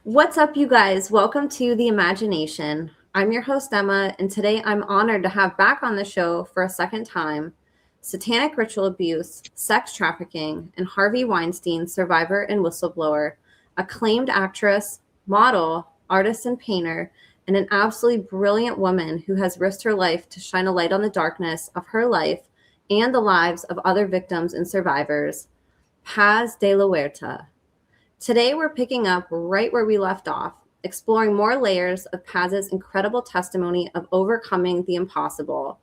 What's up, you guys? Welcome to The Imagination. I'm your host, Emma, and today I'm honored to have back on the show for a second time satanic ritual abuse, sex trafficking, and Harvey Weinstein survivor and whistleblower, acclaimed actress, model, artist, and painter, and an absolutely brilliant woman who has risked her life to shine a light on the darkness of her life and the lives of other victims and survivors, Paz de la Huerta. Today, we're picking up right where we left off, exploring more layers of Paz's incredible testimony of overcoming the impossible,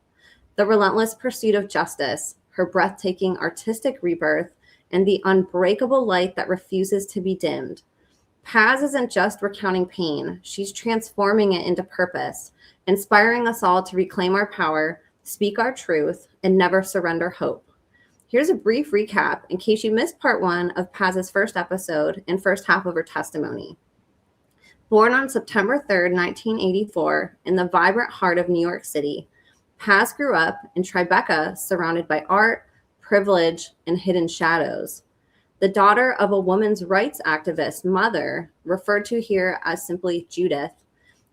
the relentless pursuit of justice, her breathtaking artistic rebirth, and the unbreakable light that refuses to be dimmed. Paz isn't just recounting pain, she's transforming it into purpose, inspiring us all to reclaim our power, speak our truth, and never surrender hope. Here's a brief recap in case you missed part one of Paz's first episode and first half of her testimony. Born on September 3rd, 1984, in the vibrant heart of New York City, Paz grew up in Tribeca, surrounded by art, privilege, and hidden shadows. The daughter of a women's rights activist mother, referred to here as simply Judith,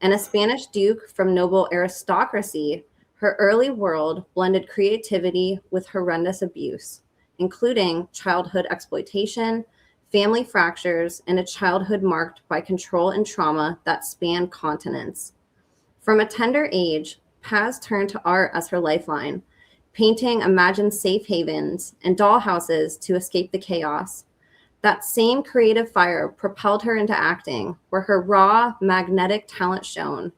and a Spanish duke from noble aristocracy, her early world blended creativity with horrendous abuse, including childhood exploitation, family fractures, and a childhood marked by control and trauma that spanned continents. From a tender age, Paz turned to art as her lifeline, painting imagined safe havens and dollhouses to escape the chaos. That same creative fire propelled her into acting, where her raw, magnetic talent shone.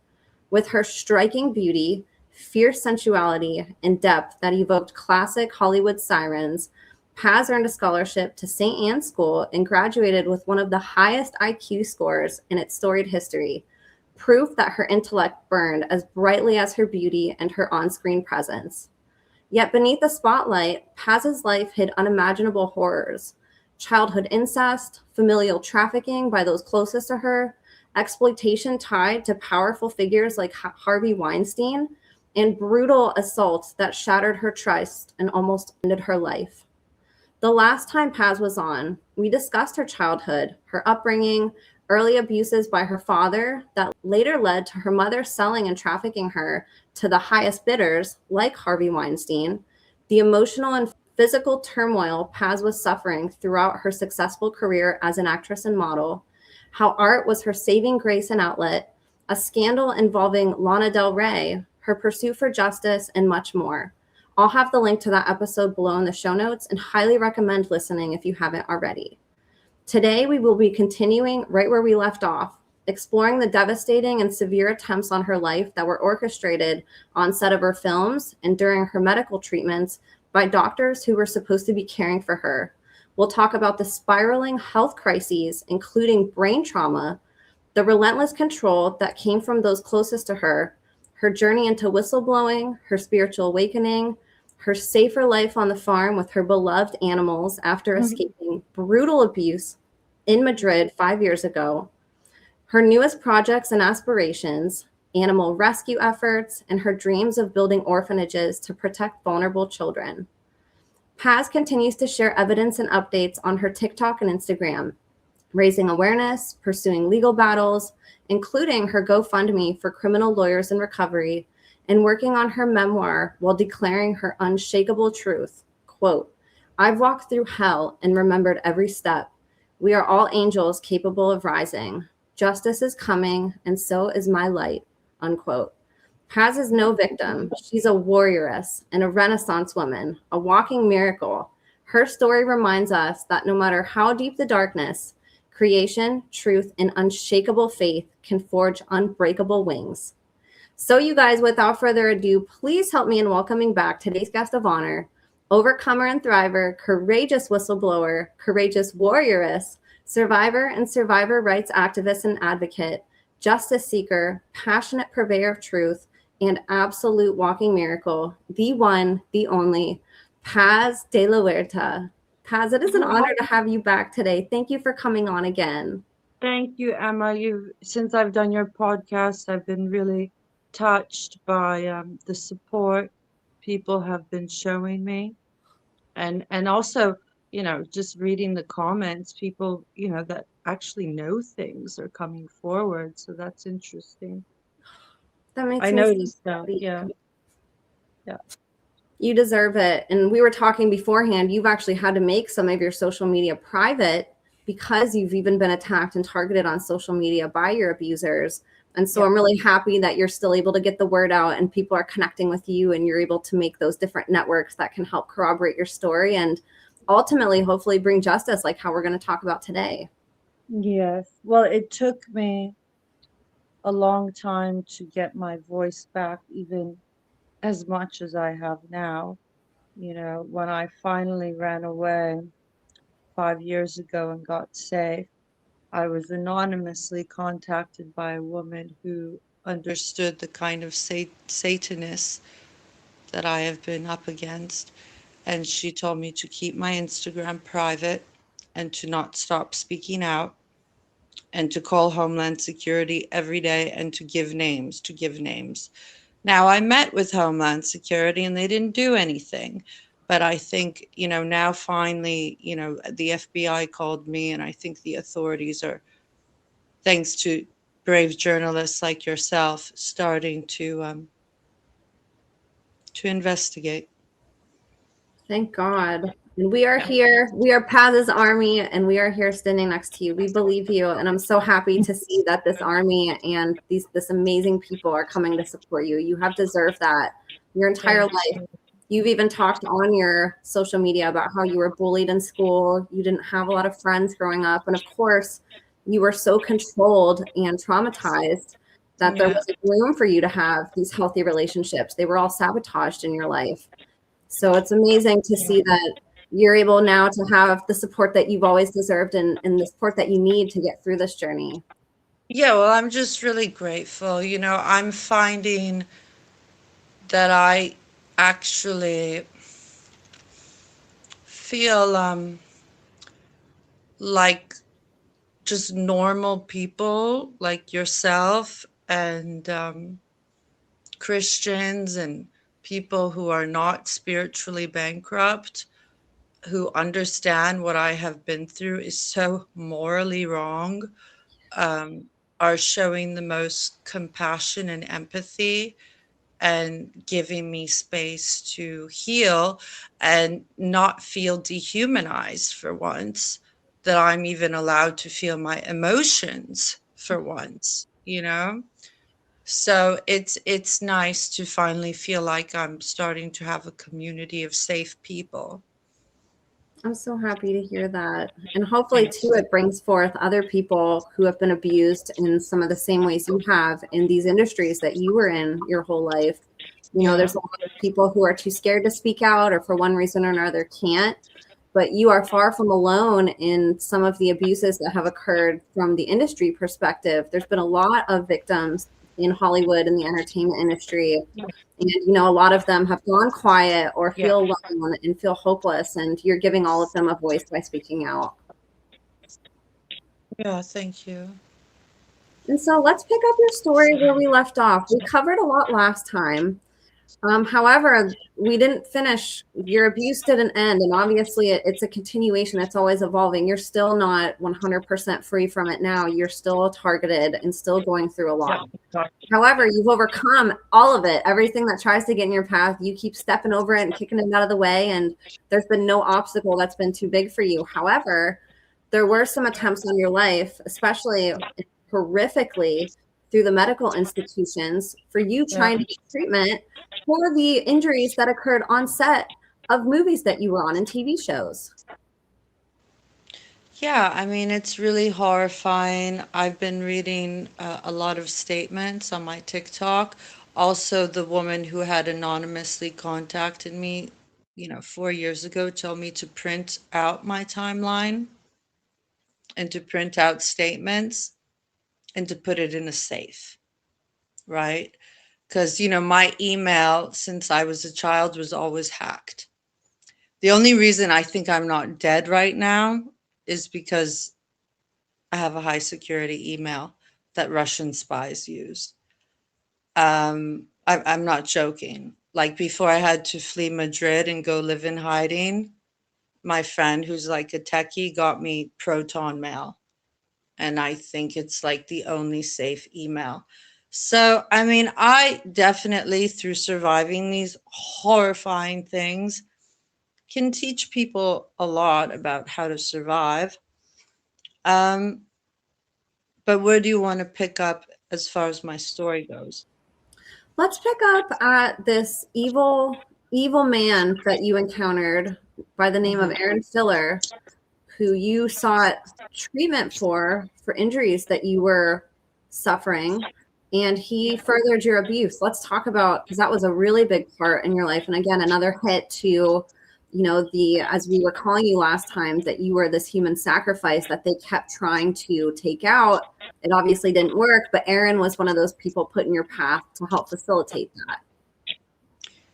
With her striking beauty, fierce sensuality, and depth that evoked classic Hollywood sirens, Paz earned a scholarship to St. Anne's School and graduated with one of the highest IQ scores in its storied history, proof that her intellect burned as brightly as her beauty and her on-screen presence. Yet beneath the spotlight, Paz's life hid unimaginable horrors: childhood incest, familial trafficking by those closest to her, exploitation tied to powerful figures like Harvey Weinstein, and brutal assaults that shattered her trust and almost ended her life. The last time Paz was on, we discussed her childhood, her upbringing, early abuses by her father that later led to her mother selling and trafficking her to the highest bidders like Harvey Weinstein, the emotional and physical turmoil Paz was suffering throughout her successful career as an actress and model, how art was her saving grace and outlet, a scandal involving Lana Del Rey, her pursuit for justice, and much more. I'll have the link to that episode below in the show notes and highly recommend listening if you haven't already. Today, we will be continuing right where we left off, exploring the devastating and severe attempts on her life that were orchestrated on set of her films and during her medical treatments by doctors who were supposed to be caring for her. We'll talk about the spiraling health crises, including brain trauma, the relentless control that came from those closest to her journey into whistleblowing, her spiritual awakening, her safer life on the farm with her beloved animals after escaping brutal abuse in Madrid 5 years ago, her newest projects and aspirations, animal rescue efforts, and her dreams of building orphanages to protect vulnerable children. Paz continues to share evidence and updates on her TikTok and Instagram, raising awareness, pursuing legal battles, including her GoFundMe for criminal lawyers in recovery, and working on her memoir while declaring her unshakable truth. Quote, "I've walked through hell and remembered every step. We are all angels capable of rising. Justice is coming, and so is my light." Unquote. Paz is no victim. She's a warrioress and a Renaissance woman, a walking miracle. Her story reminds us that no matter how deep the darkness, creation, truth, and unshakable faith can forge unbreakable wings. So you guys, without further ado, please help me in welcoming back today's guest of honor, overcomer and thriver, courageous whistleblower, courageous warrioress, survivor and survivor rights activist and advocate, justice seeker, passionate purveyor of truth, and absolute walking miracle, the one, the only, Paz de la Huerta. Paz, it is an honor to have you back today. Thank you for coming on again. Thank you, Emma. Since I've done your podcast, I've been really touched by the support people have been showing me, and also, just reading the comments, people, that actually know things are coming forward. So that's interesting. That makes I me so noticed that. happy. Yeah. Yeah. You deserve it. And we were talking beforehand, you've actually had to make some of your social media private because you've even been attacked and targeted on social media by your abusers. And so I'm really happy that you're still able to get the word out and people are connecting with you and you're able to make those different networks that can help corroborate your story and ultimately, hopefully, bring justice like how we're going to talk about today. Yes. Well, it took me a long time to get my voice back, even as much as I have now. You know, when I finally ran away 5 years ago and got safe, I was anonymously contacted by a woman who understood the kind of Satanists that I have been up against. And she told me to keep my Instagram private and to not stop speaking out and to call Homeland Security every day and to give names, to give names. Now, I met with Homeland Security and they didn't do anything. But I think, now finally, the FBI called me, and I think the authorities are, thanks to brave journalists like yourself, starting to investigate. Thank God. And we are here. We are Paz's army, and we are here standing next to you. We believe you, and I'm so happy to see that this army and this amazing people are coming to support you. You have deserved that your entire life. You've even talked on your social media about how you were bullied in school. You didn't have a lot of friends growing up, and of course, you were so controlled and traumatized that there wasn't room for you to have these healthy relationships. They were all sabotaged in your life. So it's amazing to see that you're able now to have the support that you've always deserved and the support that you need to get through this journey. Yeah, well, I'm just really grateful. I'm finding that I actually feel like just normal people like yourself and Christians and people who are not spiritually bankrupt, who understand what I have been through is so morally wrong, are showing the most compassion and empathy and giving me space to heal and not feel dehumanized for once, that I'm even allowed to feel my emotions for once. So it's nice to finally feel like I'm starting to have a community of safe people. I'm so happy to hear that. And hopefully, too, it brings forth other people who have been abused in some of the same ways you have in these industries that you were in your whole life. There's a lot of people who are too scared to speak out or for one reason or another can't. But you are far from alone in some of the abuses that have occurred from the industry perspective. There's been a lot of victims in Hollywood and the entertainment industry. And, a lot of them have gone quiet or feel alone and feel hopeless. And you're giving all of them a voice by speaking out. Yeah, thank you. And so let's pick up your story where we left off. We covered a lot last time. However, we didn't finish. Your abuse didn't end. And obviously, it's a continuation. It's always evolving. You're still not 100% free from it now. You're still targeted and still going through a lot. However, you've overcome all of it. Everything that tries to get in your path, you keep stepping over it and kicking it out of the way. And there's been no obstacle that's been too big for you. However, there were some attempts on your life, especially horrifically through the medical institutions, for you trying to get treatment for the injuries that occurred on set of movies that you were on and TV shows. Yeah, I mean, it's really horrifying. I've been reading a lot of statements on my TikTok. Also, the woman who had anonymously contacted me, 4 years ago, told me to print out my timeline and to print out statements and to put it in a safe, right? Because, my email since I was a child was always hacked. The only reason I think I'm not dead right now is because I have a high security email that Russian spies use. I'm not joking. Like before I had to flee Madrid and go live in hiding, my friend who's like a techie got me Proton mail. And I think it's like the only safe email. So, I mean, I definitely, through surviving these horrifying things, can teach people a lot about how to survive. Um, but where do you want to pick up as far as my story goes? Let's pick up at this evil man that you encountered by the name of Aaron Filler, who you sought treatment for injuries that you were suffering, and he furthered your abuse. Let's talk about, because that was a really big part in your life, and again, another hit to, you know, the, as we were calling you last time, that you were this human sacrifice that they kept trying to take out. It obviously didn't work, but Aaron was one of those people put in your path to help facilitate that.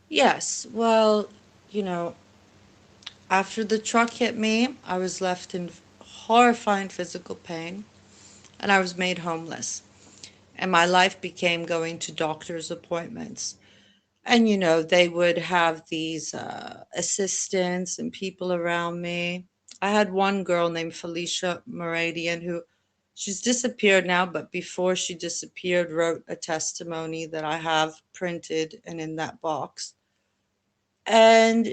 Yes. Well, you know, after the truck hit me, I was left in horrifying physical pain and I was made homeless. And my life became going to doctor's appointments. And, you know, they would have these assistants and people around me. I had one girl named Felicia Moradian who she's disappeared now, but before she disappeared, wrote a testimony that I have printed and in that box. And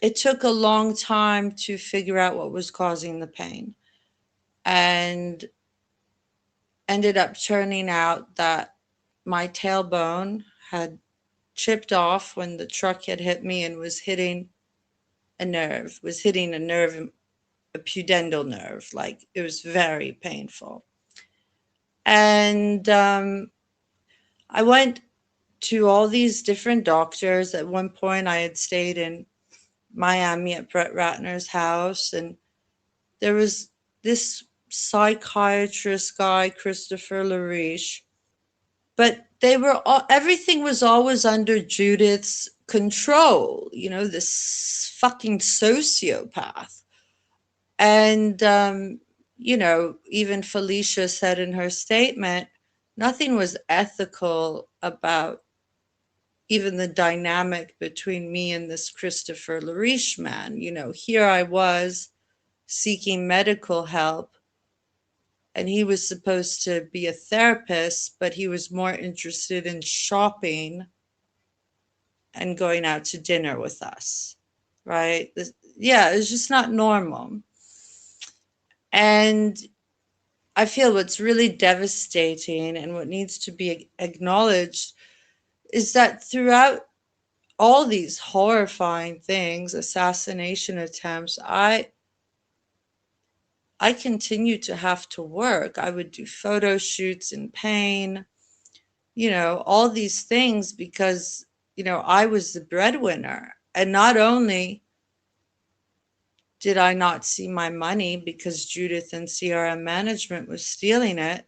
it took a long time to figure out what was causing the pain. And ended up turning out that my tailbone had chipped off when the truck had hit me and was hitting a nerve, a pudendal nerve. Like it was very painful. And I went to all these different doctors. At one point, I had stayed in Miami at Brett Ratner's house, and there was this psychiatrist guy, Christopher LaRiche, but they were all, everything was always under Judith's control, you know, this fucking sociopath. And, you know, even Felicia said in her statement, nothing was ethical about even the dynamic between me and this Christopher LaRiche man. You know, here I was seeking medical help, and he was supposed to be a therapist, but he was more interested in shopping and going out to dinner with us, right? Yeah, it's just not normal. And I feel what's really devastating and what needs to be acknowledged is that throughout all these horrifying things, assassination attempts, I continued to have to work. I would do photo shoots in pain, you know, all these things because, you know, I was the breadwinner. And not only did I not see my money because Judith and CRM management was stealing it,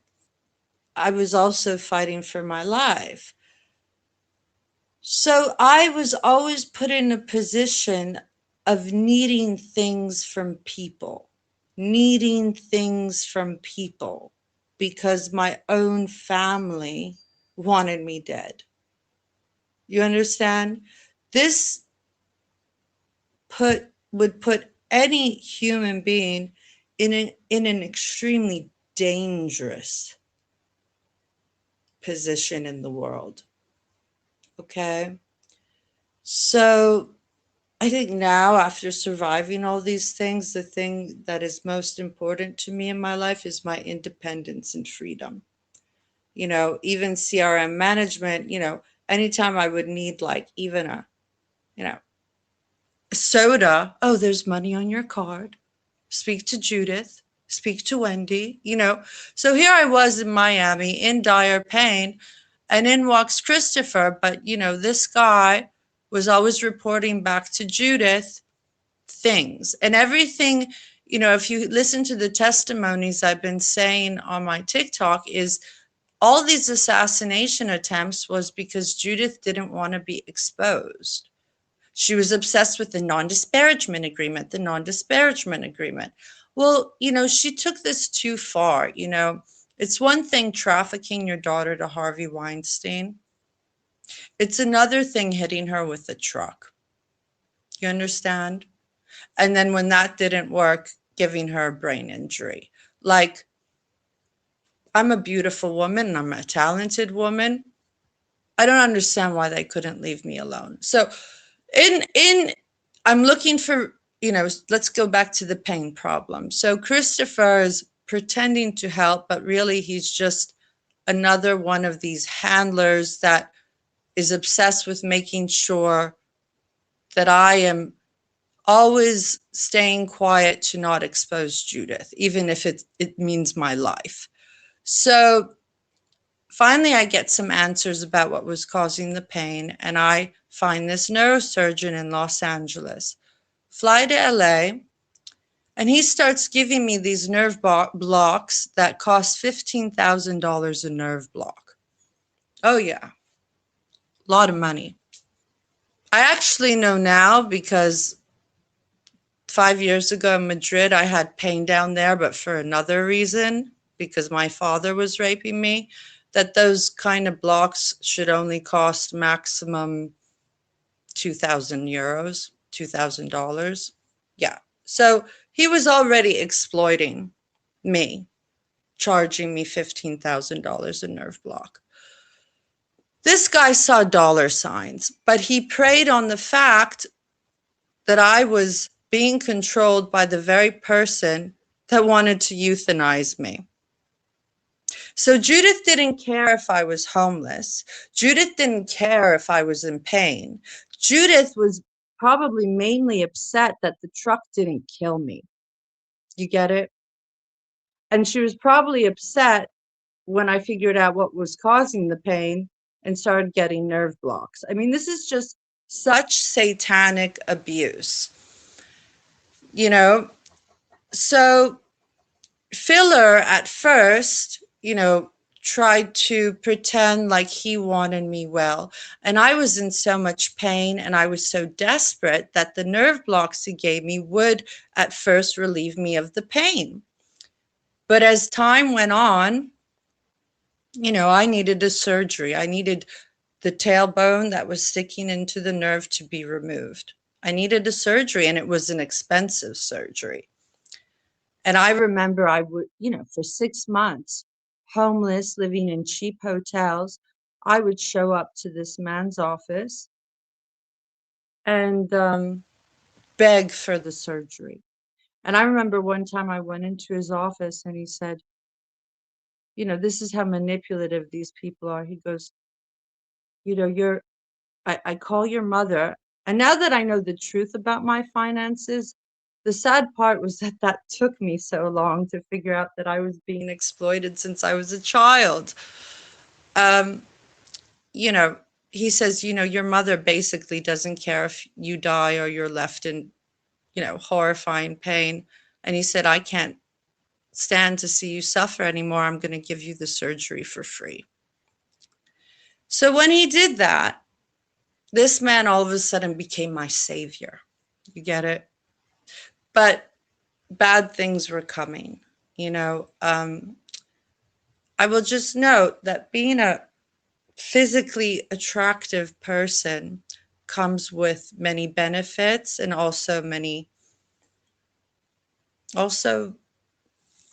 I was also fighting for my life. So I was always put in a position of needing things from people, because my own family wanted me dead. You understand? This would put any human being in an extremely dangerous position in the world. Okay? So I think now, after surviving all these things, the thing that is most important to me in my life is my independence and freedom. You know, even CRM management, you know, anytime I would need like even a, you know, soda, oh, there's money on your card. Speak to Judith, speak to Wendy, you know. So here I was in Miami in dire pain, and in walks Christopher. But, you know, this guy was always reporting back to Judith things and everything. You know, if you listen to the testimonies I've been saying on my TikTok, is all these assassination attempts was because Judith didn't want to be exposed. She was obsessed with the non-disparagement agreement. Well, you know, she took this too far. You know, it's one thing trafficking your daughter to Harvey Weinstein. It's another thing hitting her with a truck. You understand? And then when that didn't work, giving her a brain injury. Like, I'm a beautiful woman, I'm a talented woman. I don't understand why they couldn't leave me alone. So in I'm looking for, let's go back to the pain problem. So Christopher is pretending to help, but really he's just another one of these handlers that is obsessed with making sure that I am always staying quiet to not expose Judith, even if it means my life. So finally, I get some answers about what was causing the pain, and I find this neurosurgeon in Los Angeles. Fly to LA, and he starts giving me these nerve blocks that cost $15,000 a nerve block. Oh, yeah, a lot of money. I actually know now because 5 years ago in Madrid, I had pain down there, but for another reason, because my father was raping me, that those kind of blocks should only cost maximum 2,000 euros, $2,000. Yeah. So he was already exploiting me, charging me $15,000 a nerve block. This guy saw dollar signs, but he preyed on the fact that I was being controlled by the very person that wanted to euthanize me. So Judith didn't care if I was homeless. Judith didn't care if I was in pain. Judith was probably mainly upset that the truck didn't kill me. You get it? And she was probably upset when I figured out what was causing the pain and started getting nerve blocks. I mean, this is just such satanic abuse. So Filler at first, tried to pretend like he wanted me well. And I was in so much pain and I was so desperate that the nerve blocks he gave me would at first relieve me of the pain. But as time went on, I needed a surgery. I needed the tailbone that was sticking into the nerve to be removed. I needed a surgery, and it was an expensive surgery. And I remember I would, for 6 months, homeless, living in cheap hotels, I would show up to this man's office and beg for the surgery. And I remember one time I went into his office and he said, this is how manipulative these people are. He goes, I call your mother. And now that I know the truth about my finances, the sad part was that took me so long to figure out that I was being exploited since I was a child. He says, your mother basically doesn't care if you die or you're left in, horrifying pain. And he said, I can't stand to see you suffer anymore. I'm going to give you the surgery for free. So when he did that, this man all of a sudden became my savior. You get it? But bad things were coming. I will just note that being a physically attractive person comes with many benefits and also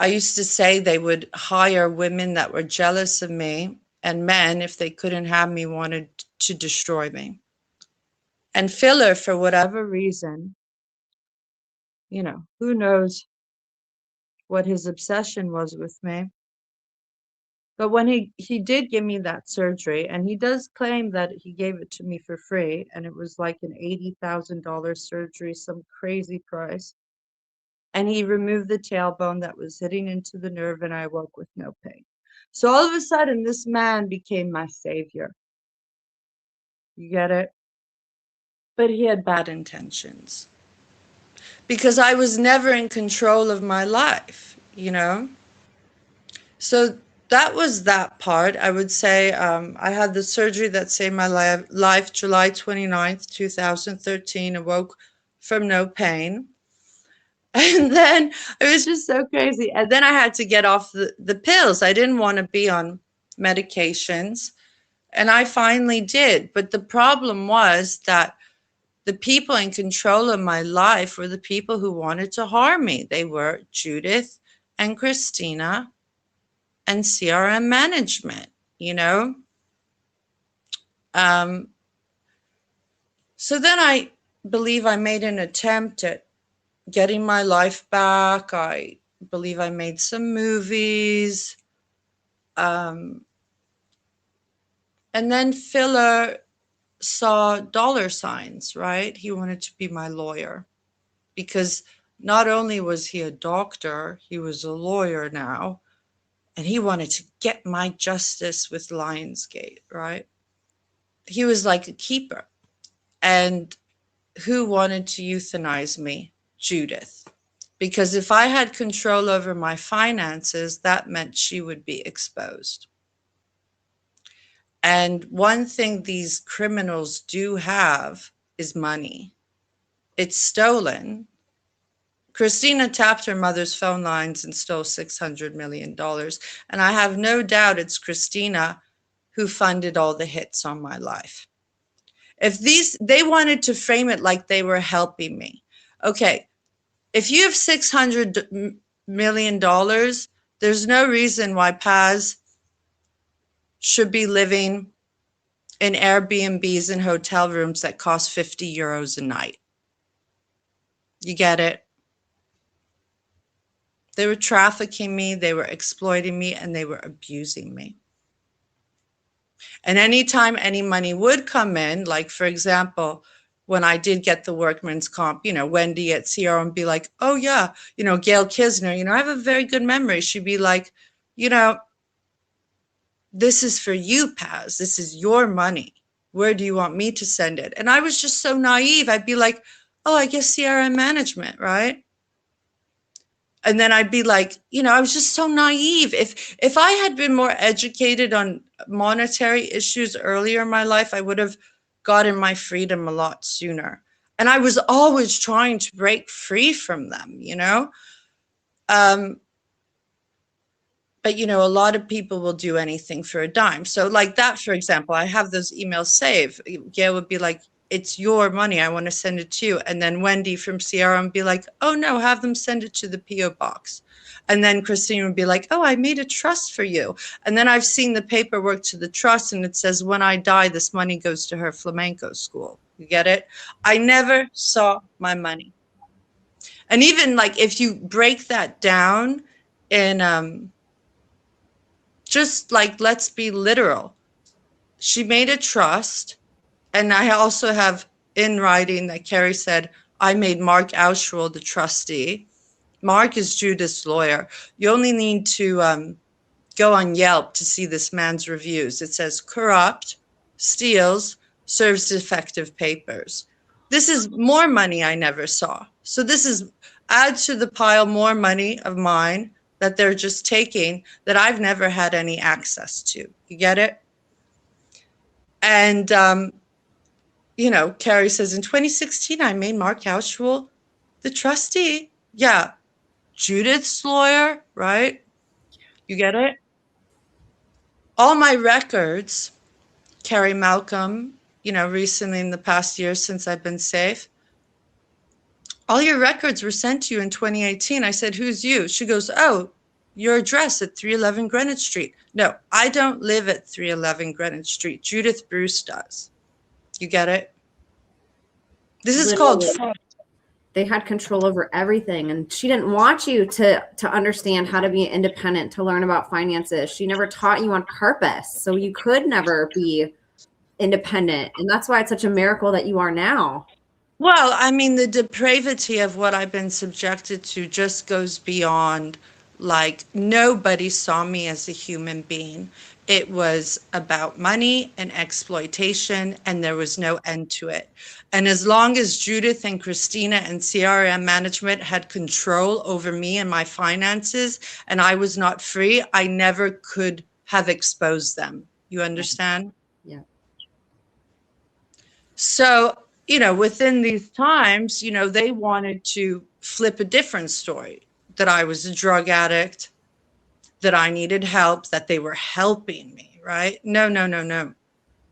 I used to say they would hire women that were jealous of me, and men, if they couldn't have me, wanted to destroy me. And Filler, for whatever reason, who knows what his obsession was with me. But when he did give me that surgery, and he does claim that he gave it to me for free, and it was like an $80,000 surgery, some crazy price. And he removed the tailbone that was hitting into the nerve, and I woke with no pain. So all of a sudden, this man became my savior. You get it? But he had bad intentions. Because I was never in control of my life, So that was that part. I would say I had the surgery that saved my life July 29th, 2013, awoke from no pain. And then it was just so crazy. And then I had to get off the pills. I didn't want to be on medications. And I finally did. But the problem was that the people in control of my life were the people who wanted to harm me. They were Judith and Christina and CRM management, you know? So then I believe I made an attempt at getting my life back. I believe I made some movies. And then Filler saw dollar signs, right? He wanted to be my lawyer because not only was he a doctor, he was a lawyer now, and he wanted to get my justice with Lionsgate, right? He was like a keeper. And who wanted to euthanize me? Judith. Because if I had control over my finances, that meant she would be exposed. And one thing these criminals do have is money. It's stolen. Christina tapped her mother's phone lines and stole $600 million. And I have no doubt it's Christina who funded all the hits on my life. If they wanted to frame it like they were helping me. Okay, if you have $600 million, there's no reason why Paz should be living in Airbnbs and hotel rooms that cost 50 euros a night. You get it? They were trafficking me, they were exploiting me, and they were abusing me. And anytime any money would come in, like for example, when I did get the workman's comp, you know, Wendy at CR and be like, oh yeah, you know, Gail Kisner, you know, I have a very good memory. She'd be like, you know, this is for you, Paz. This is your money. Where do you want me to send it? And I was just so naive. I'd be like, oh, I guess CRM management, right? And then I'd be like, you know, I was just so naive. If I had been more educated on monetary issues earlier in my life, I would have gotten my freedom a lot sooner. And I was always trying to break free from them, you know? But, you know, a lot of people will do anything for a dime. So like that, for example, I have those emails saved. Gail would be like, it's your money. I want to send it to you. And then Wendy from Sierra would be like, oh, no, have them send it to the P.O. box. And then Christine would be like, oh, I made a trust for you. And then I've seen the paperwork to the trust and it says, when I die, this money goes to her flamenco school. You get it? I never saw my money. And even like if you break that down in just like, let's be literal. She made a trust. And I also have in writing that Carrie said, I made Mark Auschwald the trustee. Mark is Judith's lawyer. You only need to go on Yelp to see this man's reviews. It says corrupt, steals, serves defective papers. This is more money I never saw. So this is add to the pile more money of mine that they're just taking that I've never had any access to. You get it? And, you know, Carrie says, in 2016, I made Mark Auschwald the trustee. Yeah. Judith's lawyer, right? You get it? All my records, Carrie Malcolm, you know, recently in the past year since I've been safe, all your records were sent to you in 2018. I said, who's you? She goes, oh, your address at 311 Greenwich Street. No, I don't live at 311 Greenwich Street. Judith Bruce does. You get it? This is called fraud. They had control over everything, and she didn't want you to understand how to be independent, to learn about finances. She never taught you on purpose, so you could never be independent. And that's why it's such a miracle that you are now. Well, I mean, the depravity of what I've been subjected to just goes beyond, like, nobody saw me as a human being. It was about money and exploitation, and there was no end to it. And as long as Judith and Christina and CRM management had control over me and my finances, and I was not free, I never could have exposed them. You understand? Yeah. So, you know, within these times, you know, they wanted to flip a different story, that I was a drug addict, that I needed help, that they were helping me, right? No, no, no, no.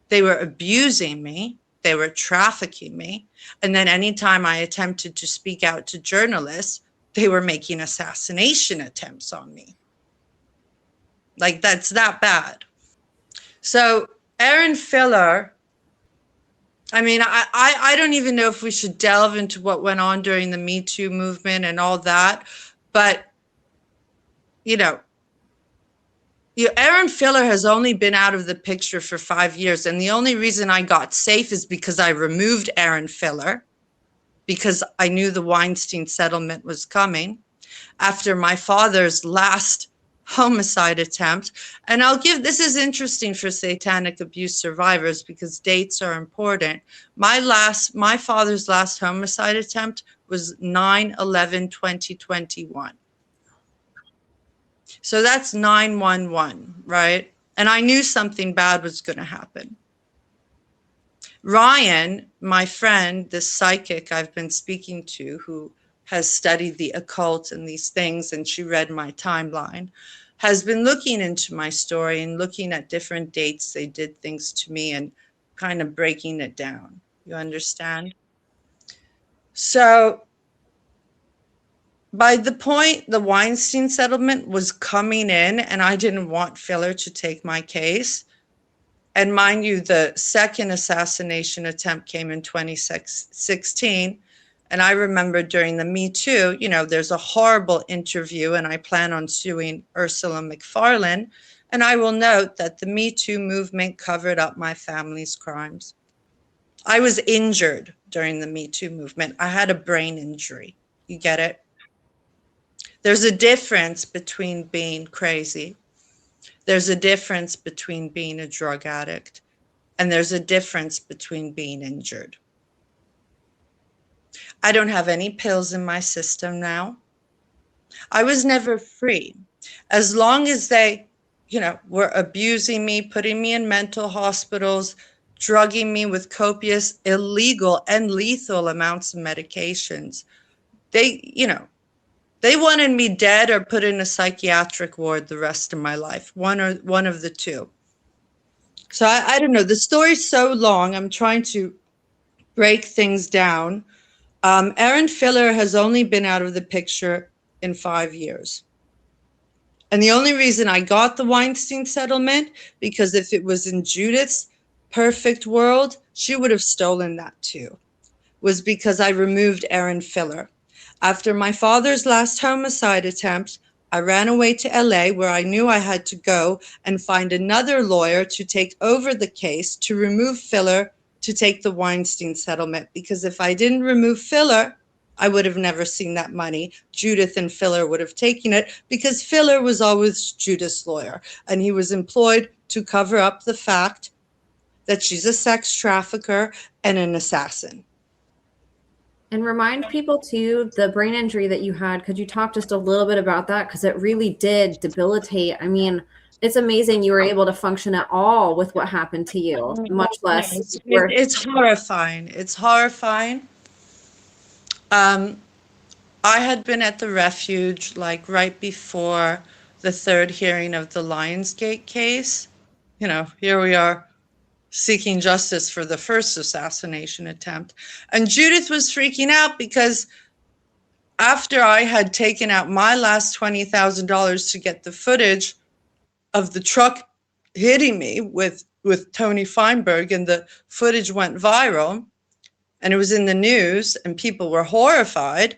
They were abusing me. They were trafficking me. And then anytime I attempted to speak out to journalists, they were making assassination attempts on me. Like, that's that bad. So Aaron Filler, I mean, I don't even know if we should delve into what went on during the Me Too movement and all that, but, you know, Aaron Filler has only been out of the picture for 5 years, and the only reason I got safe is because I removed Aaron Filler, because I knew the Weinstein settlement was coming after my father's last homicide attempt. And this is interesting for satanic abuse survivors because dates are important. My father's last homicide attempt was 9/11/2021. So that's 911, right? And I knew something bad was going to happen. Ryan, my friend, this psychic I've been speaking to, who has studied the occult and these things, and she read my timeline, has been looking into my story and looking at different dates they did things to me and kind of breaking it down. You understand? So by the point the Weinstein settlement was coming in and I didn't want Filler to take my case, and mind you, the second assassination attempt came in 2016. And I remember during the Me Too, there's a horrible interview, and I plan on suing Ursula McFarlane. And I will note that the Me Too movement covered up my family's crimes. I was injured during the Me Too movement. I had a brain injury. You get it? There's a difference between being crazy. There's a difference between being a drug addict. And there's a difference between being injured. I don't have any pills in my system now. I was never free. As long as they, were abusing me, putting me in mental hospitals, drugging me with copious, illegal, and lethal amounts of medications, they wanted me dead or put in a psychiatric ward the rest of my life, one of the two. So I don't know. The story's so long. I'm trying to break things down. Aaron Filler has only been out of the picture in 5 years. And the only reason I got the Weinstein settlement, because if it was in Judith's perfect world, she would have stolen that too, was because I removed Aaron Filler. After my father's last homicide attempt, I ran away to LA, where I knew I had to go and find another lawyer to take over the case to remove Filler to take the Weinstein settlement. Because if I didn't remove Filler, I would have never seen that money. Judith and Filler would have taken it because Filler was always Judith's lawyer. And he was employed to cover up the fact that she's a sex trafficker and an assassin. And remind people too, the brain injury that you had, could you talk just a little bit about that? Because it really did debilitate. I mean, it's amazing you were able to function at all with what happened to you, much less. It's horrifying. It's horrifying. I had been at the refuge like right before the third hearing of the Lionsgate case. Here we are seeking justice for the first assassination attempt. And Judith was freaking out because after I had taken out my last $20,000 to get the footage of the truck hitting me with Tony Feinberg, and the footage went viral and it was in the news and people were horrified.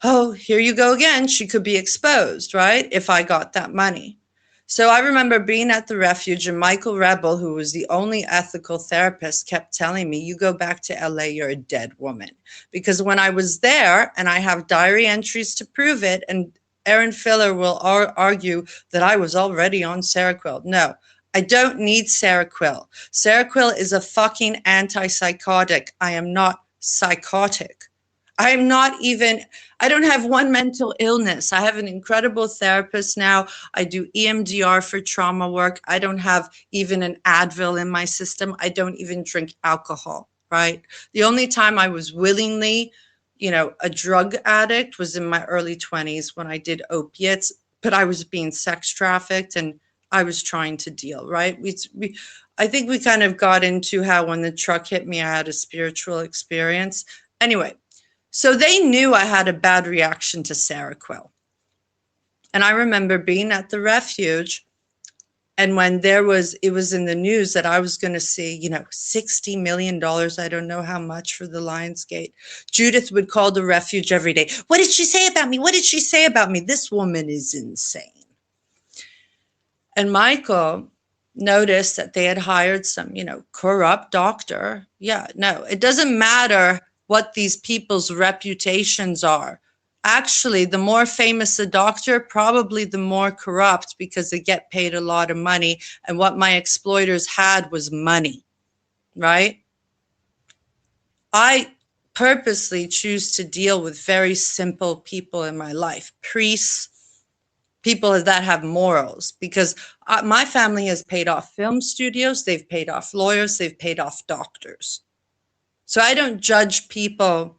Oh, here you go again. She could be exposed, right? If I got that money. So I remember being at the refuge, and Michael Rebel, who was the only ethical therapist, kept telling me, you go back to LA, you're a dead woman. Because when I was there, and I have diary entries to prove it, and Aaron Filler will argue that I was already on Seroquel. No, I don't need Seroquel. Seroquel is a fucking antipsychotic. I am not psychotic. I don't have one mental illness. I have an incredible therapist now. I do EMDR for trauma work. I don't have even an Advil in my system. I don't even drink alcohol, right? The only time I was willingly, a drug addict was in my early 20s when I did opiates, but I was being sex trafficked and I was trying to deal, right? I think we kind of got into how when the truck hit me, I had a spiritual experience. Anyway, So they knew I had a bad reaction to Seroquel. And I remember being at the refuge, and when it was in the news that I was going to see, $60 million, I don't know how much, for the Lionsgate. Judith would call the refuge every day. What did she say about me? What did she say about me? This woman is insane. And Michael noticed that they had hired some, corrupt doctor. Yeah, no, it doesn't matter what these people's reputations are. Actually, the more famous the doctor, probably the more corrupt, because they get paid a lot of money. And what my exploiters had was money, right? I purposely choose to deal with very simple people in my life, priests, people that have morals, because my family has paid off film studios, they've paid off lawyers, they've paid off doctors. So I don't judge people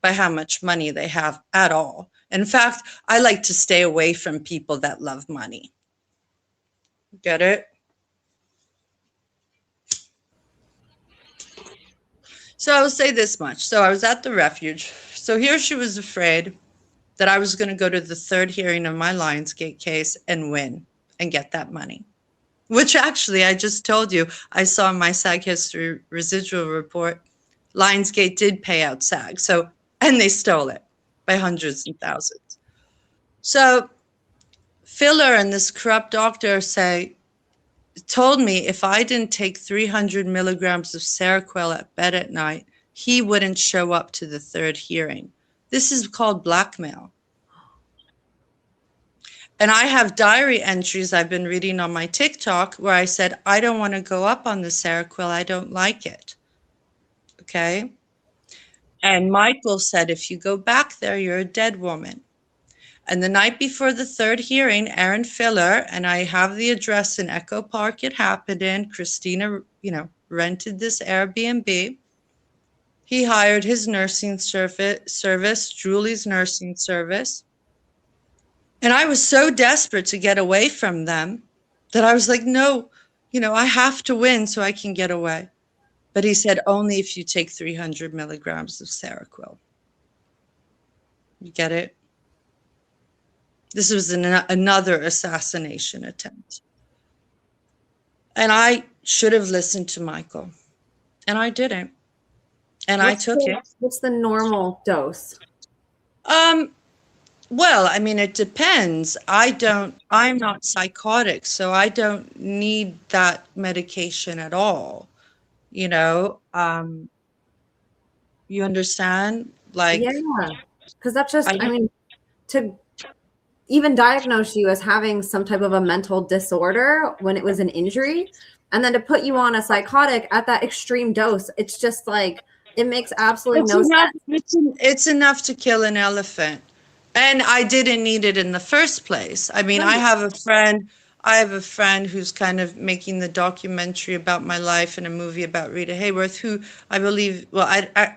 by how much money they have at all. In fact, I like to stay away from people that love money. Get it? So I'll say this much. So I was at the refuge. So here she was afraid that I was going to go to the third hearing of my Lionsgate case and win and get that money. Which actually, I just told you, I saw in my SAG history residual report, Lionsgate did pay out SAG. So, and they stole it by hundreds and thousands. So Filler and this corrupt doctor told me if I didn't take 300 milligrams of Seroquel at bed at night, he wouldn't show up to the third hearing. This is called blackmail. And I have diary entries I've been reading on my TikTok where I said, I don't want to go up on the Seroquel. I don't like it. Okay. And Michael said, if you go back there, you're a dead woman. And the night before the third hearing, Aaron Filler, and I have the address in Echo Park it happened in, Christina, rented this Airbnb. He hired his nursing service, Julie's nursing service. And I was so desperate to get away from them that I was like, no, I have to win so I can get away. But he said, only if you take 300 milligrams of Seroquel. You get it? This was another assassination attempt. And I should have listened to Michael. And I didn't. And I took it. What's the normal dose? Well, I mean, it depends. I'm not psychotic, so I don't need that medication at all. You understand? Like, yeah, because that's just, I mean, to even diagnose you as having some type of a mental disorder when it was an injury, and then to put you on a psychotic at that extreme dose, it's just like, it makes absolutely no sense. It's enough to kill an elephant. And I didn't need it in the first place. I mean, I have a friend who's kind of making the documentary about my life and a movie about Rita Hayworth, who I believe, well,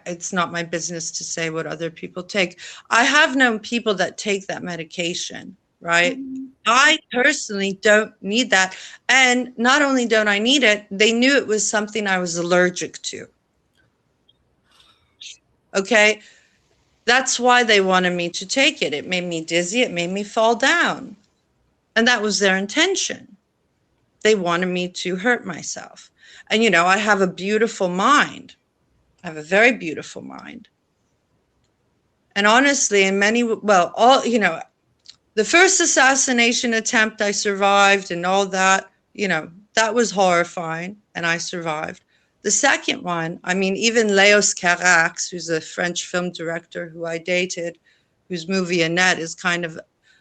it's not my business to say what other people take. I have known people that take that medication, right? Mm-hmm. I personally don't need that. And not only don't I need it, they knew it was something I was allergic to. Okay? That's why they wanted me to take it. It made me dizzy. It made me fall down. And that was their intention. They wanted me to hurt myself. And, I have a beautiful mind. I have a very beautiful mind. And honestly, the first assassination attempt, I survived, and all that, that was horrifying, and I survived. The second one, I mean, even Léos Carax, who's a French film director who I dated, whose movie Annette is kind of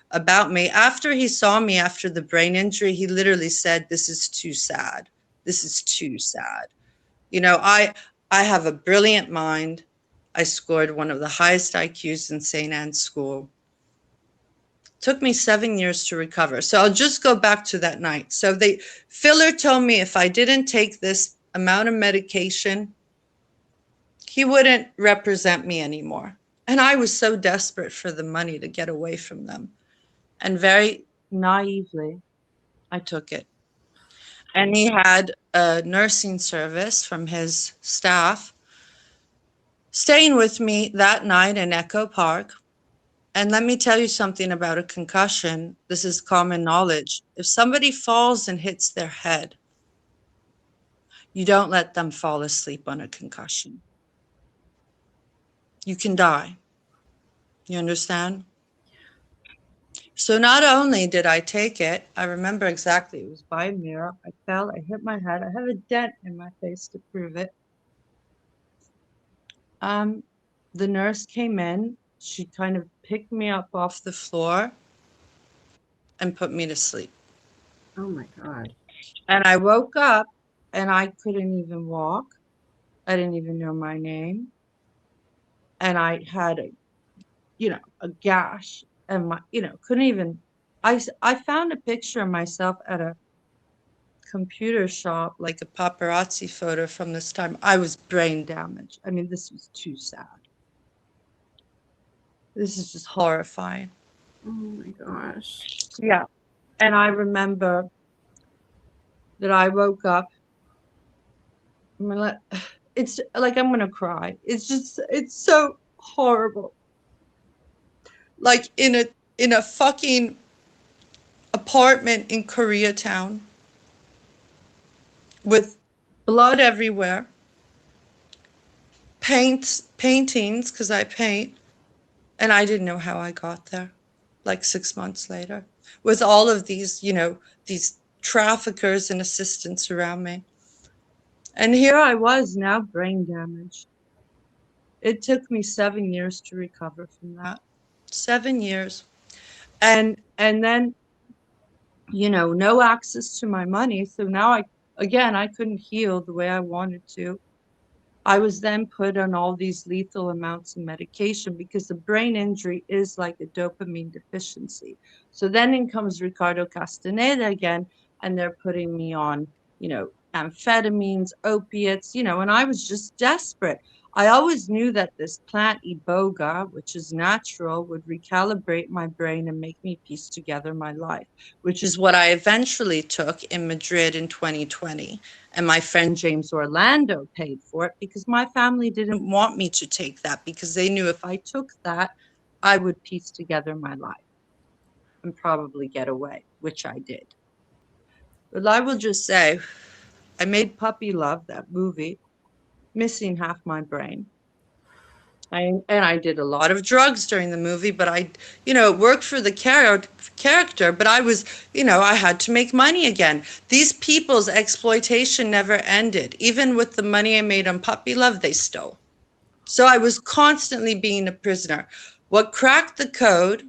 about me. After he saw me after the brain injury, he literally said, this is too sad. This is too sad. I have a brilliant mind. I scored one of the highest IQs in St. Anne's School. It took me 7 years to recover. So I'll just go back to that night. So Filler told me if I didn't take this amount of medication, he wouldn't represent me anymore. And I was so desperate for the money to get away from them. And very naively, I took it. And he had a nursing service from his staff staying with me that night in Echo Park. And let me tell you something about a concussion. This is common knowledge. If somebody falls and hits their head, you don't let them fall asleep on a concussion. You can die. You understand? So not only did I take it, I remember exactly, it was by a mirror. I fell, I hit my head. I have a dent in my face to prove it. The nurse came in. She kind of picked me up off the floor and put me to sleep. Oh my God. And I woke up and I couldn't even walk. I didn't even know my name. And I had a gash and couldn't even, I found a picture of myself at a computer shop, like a paparazzi photo from this time. I was brain damaged. I mean, this was too sad. This is just horrifying. Oh my gosh. Yeah. And I remember that I woke up. It's like I'm gonna cry. It's so horrible. Like in a fucking apartment in Koreatown with blood everywhere, paintings, because I paint, and I didn't know how I got there, like 6 months later, with all of these, these traffickers and assistants around me. And here I was now brain damaged. It took me 7 years to recover from that. 7 years. And then, no access to my money. So now I couldn't heal the way I wanted to. I was then put on all these lethal amounts of medication because the brain injury is like a dopamine deficiency. So then in comes Ricardo Castaneda again, and they're putting me on, amphetamines, opiates, and I was just desperate. I always knew that this plant iboga, which is natural, would recalibrate my brain and make me piece together my life, which is what I eventually took in Madrid in 2020. And my friend James Orlando paid for it because my family didn't want me to take that because they knew if I took that, I would piece together my life and probably get away, which I did. But I will just say, I made Puppy Love, that movie, missing half my brain. I did a lot of drugs during the movie, but it worked for the character, but I had to make money again. These people's exploitation never ended. Even with the money I made on Puppy Love, they stole. So I was constantly being a prisoner. What cracked the code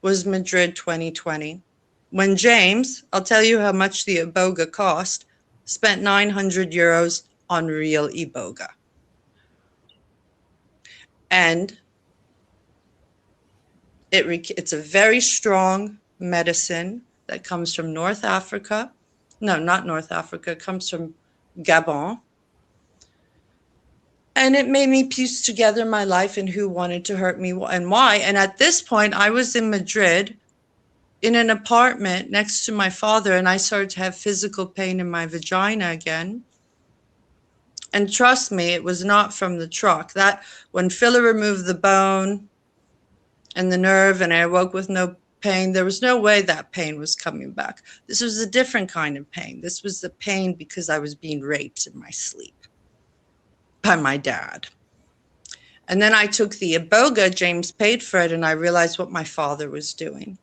was Madrid 2020, when James, I'll tell you how much the iboga cost, spent 900 euros on real iboga. And it's a very strong medicine that comes from North Africa. No, not North Africa. It comes from Gabon. And it made me piece together my life and who wanted to hurt me and why. And at this point, I was in Madrid in an apartment next to my father, and I started to have physical pain in my vagina again. And trust me, it was not from the truck. That when Phila removed the bone and the nerve and I awoke with no pain, there was no way that pain was coming back. This was a different kind of pain. This was the pain because I was being raped in my sleep by my dad. And then I took the iboga, James paid for it, and I realized what my father was doing.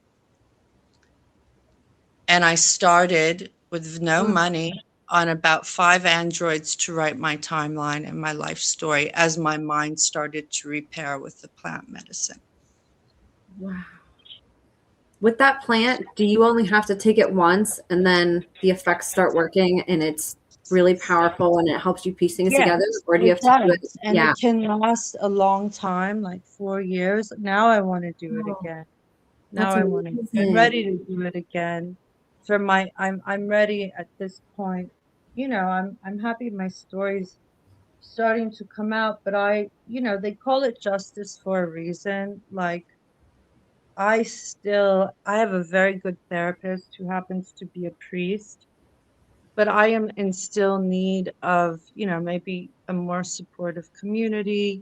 And I started with no money on about 5 androids to write my timeline and my life story as my mind started to repair with the plant medicine. Wow. With that plant, do you only have to take it once and then the effects start working and it's really powerful and it helps you piece things together? Or do you have to do it? And it can last a long time, like 4 years. Now I want to do it again. Now I'm ready to do it again. I'm ready at this point. I'm happy my story's starting to come out, but they call it justice for a reason. Like I have a very good therapist who happens to be a priest, but I am in still need of, maybe a more supportive community,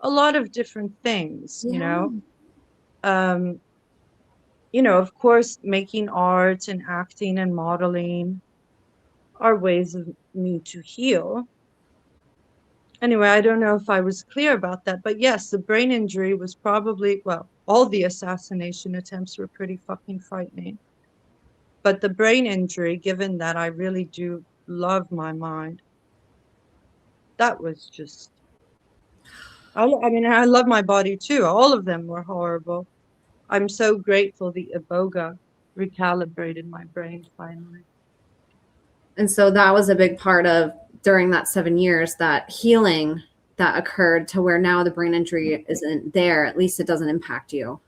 a lot of different things, Yeah. Um, of course, making art and acting and modeling are ways of me to heal. Anyway, I don't know if I was clear about that, but yes, the brain injury was probably, well, all the assassination attempts were pretty fucking frightening. But the brain injury, given that I really do love my mind, that was just, I mean, I love my body too. All of them were horrible. I'm so grateful the iboga recalibrated my brain finally. And so that was a big part of during that 7 years, that healing that occurred to where now the brain injury isn't there. At least it doesn't impact you.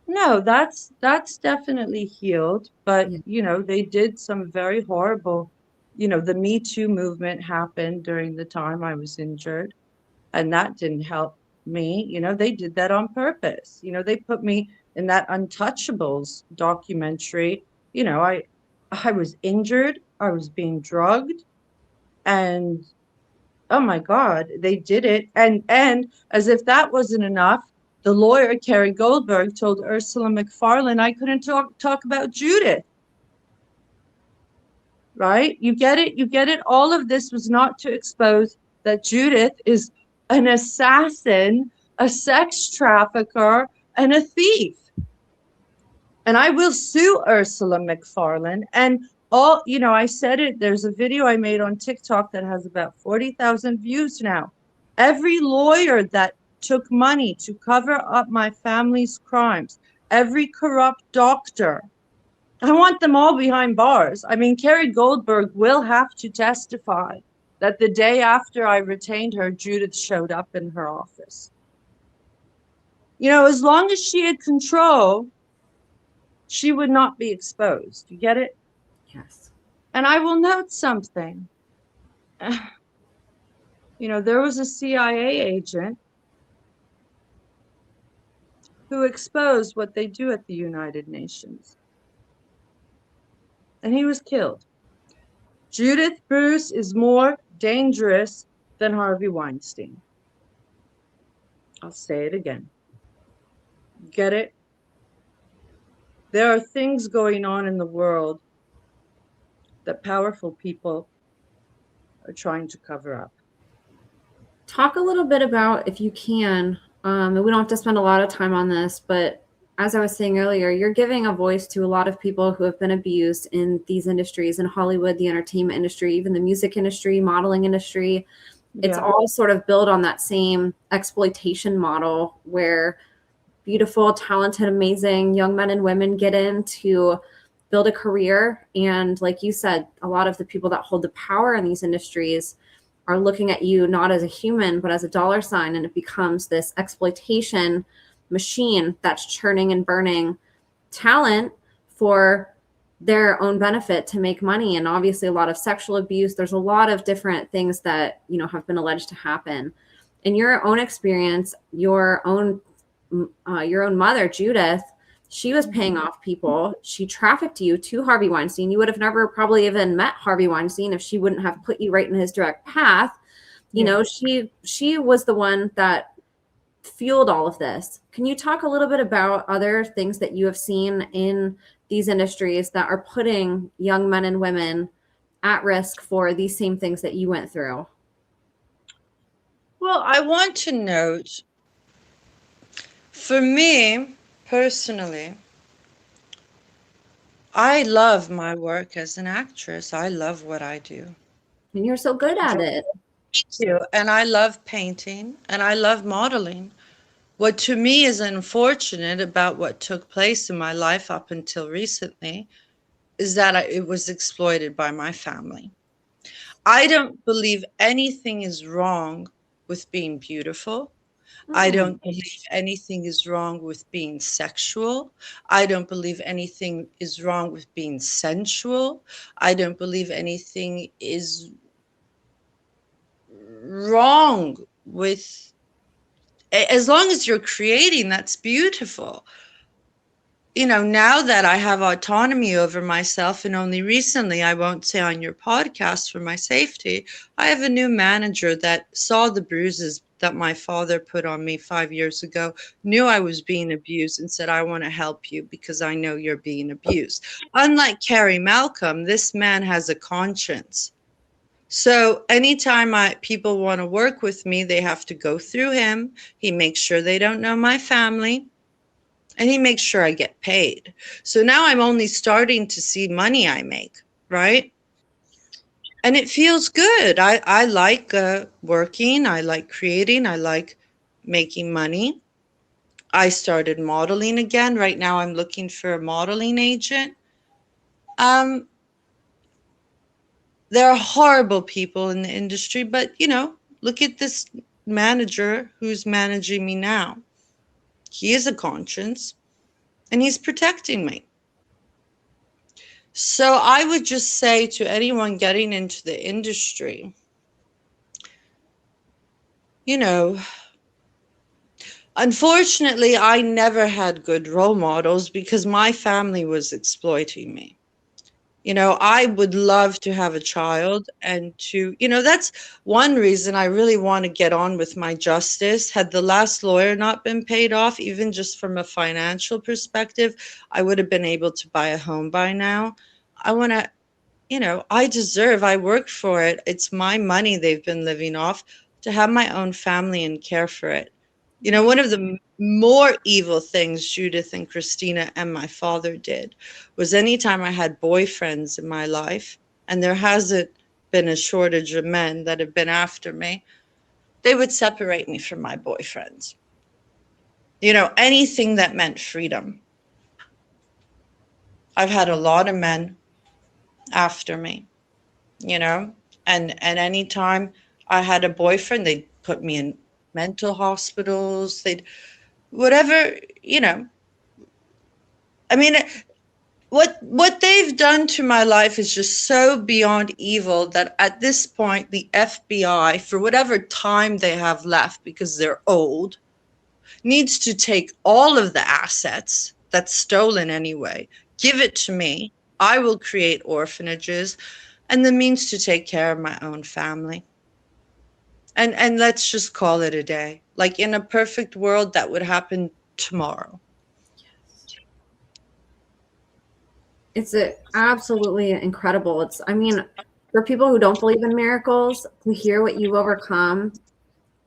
No, that's definitely healed, but Yeah. they did some very horrible, the Me Too movement happened during the time I was injured, and that didn't help me. They did that on purpose. They put me in that Untouchables documentary. I was injured, I was being drugged, and oh my God, they did it. And as if that wasn't enough, the lawyer, Kerry Goldberg, told Ursula McFarlane I couldn't talk about Judith. Right? You get it? You get it? All of this was not to expose that Judith is an assassin, a sex trafficker, and a thief. And I will sue Ursula McFarlane. And I said it, there's a video I made on TikTok that has about 40,000 views now. Every lawyer that took money to cover up my family's crimes, every corrupt doctor, I want them all behind bars. I mean, Kerry Goldberg will have to testify that the day after I retained her, Judith showed up in her office. As long as she had control, she would not be exposed. You get it? Yes. And I will note something. There was a CIA agent who exposed what they do at the United Nations. And he was killed. Judith Bruce is more dangerous than Harvey Weinstein. I'll say it again. Get it? There are things going on in the world that powerful people are trying to cover up. Talk a little bit about, if you can, and we don't have to spend a lot of time on this, but as I was saying earlier, you're giving a voice to a lot of people who have been abused in these industries, in Hollywood, the entertainment industry, even the music industry, modeling industry. It's all sort of built on that same exploitation model where beautiful, talented, amazing young men and women get in to build a career. And like you said, a lot of the people that hold the power in these industries are looking at you not as a human, but as a dollar sign. And it becomes this exploitation machine that's churning and burning talent for their own benefit to make money. And obviously a lot of sexual abuse. There's a lot of different things that, have been alleged to happen. In your own experience, your own mother, Judith, she was paying off people. She trafficked you to Harvey Weinstein. You would have never probably even met Harvey Weinstein if she wouldn't have put you right in his direct path. She was the one that fueled all of this. Can you talk a little bit about other things that you have seen in these industries that are putting young men and women at risk for these same things that you went through? Well, I want to note, for me personally, I love my work as an actress. I love what I do. And you're so good at it. Me too. And I love painting and I love modeling. What to me is unfortunate about what took place in my life up until recently is that it was exploited by my family. I don't believe anything is wrong with being beautiful. I don't believe anything is wrong with being sexual. I don't believe anything is wrong with being sensual. I don't believe anything is wrong with, as long as you're creating, that's beautiful. now that I have autonomy over myself, and only recently, I won't say on your podcast for my safety, I have a new manager that saw the bruises that my father put on me 5 years ago, knew I was being abused, and said, I want to help you because I know you're being abused. Unlike Carrie Malcolm, this man has a conscience. So anytime people want to work with me, they have to go through him. He makes sure they don't know my family. And he makes sure I get paid. So now I'm only starting to see money I make, right? And it feels good. I like working. I like creating. I like making money. I started modeling again. Right now I'm looking for a modeling agent. There are horrible people in the industry, but look at this manager who's managing me now. He has a conscience and he's protecting me. So I would just say to anyone getting into the industry, unfortunately, I never had good role models because my family was exploiting me. I would love to have a child and that's one reason I really want to get on with my justice. Had the last lawyer not been paid off, even just from a financial perspective, I would have been able to buy a home by now. I want to, I worked for it. It's my money they've been living off to have my own family and care for it. One of the more evil things Judith and Christina and my father did was anytime I had boyfriends in my life, and there hasn't been a shortage of men that have been after me, they would separate me from my boyfriends. Anything that meant freedom. I've had a lot of men after me, and anytime I had a boyfriend, they'd put me in mental hospitals, they'd whatever, I mean, what they've done to my life is just so beyond evil that at this point the FBI, for whatever time they have left because they're old, needs to take all of the assets that's stolen anyway, give it to me. I will create orphanages and the means to take care of my own family. And let's just call it a day. Like in a perfect world, that would happen tomorrow. It's absolutely incredible. For people who don't believe in miracles, to hear what you've overcome,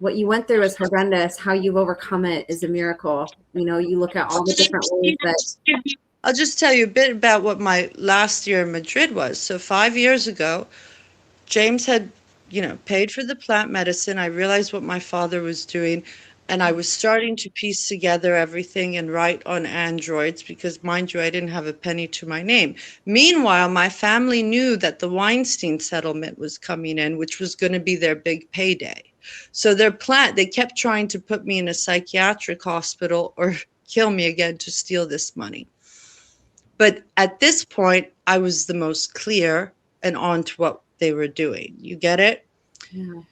what you went through is horrendous. How you've overcome it is a miracle. You look at all the different ways that. I'll just tell you a bit about what my last year in Madrid was. So 5 years ago, James had, paid for the plant medicine. I realized what my father was doing, and I was starting to piece together everything and write on androids because, mind you, I didn't have a penny to my name. Meanwhile, my family knew that the Weinstein settlement was coming in, which was going to be their big payday. So they kept trying to put me in a psychiatric hospital or kill me again to steal this money. But at this point, I was the most clear and on to what they were doing. You get it? Yeah.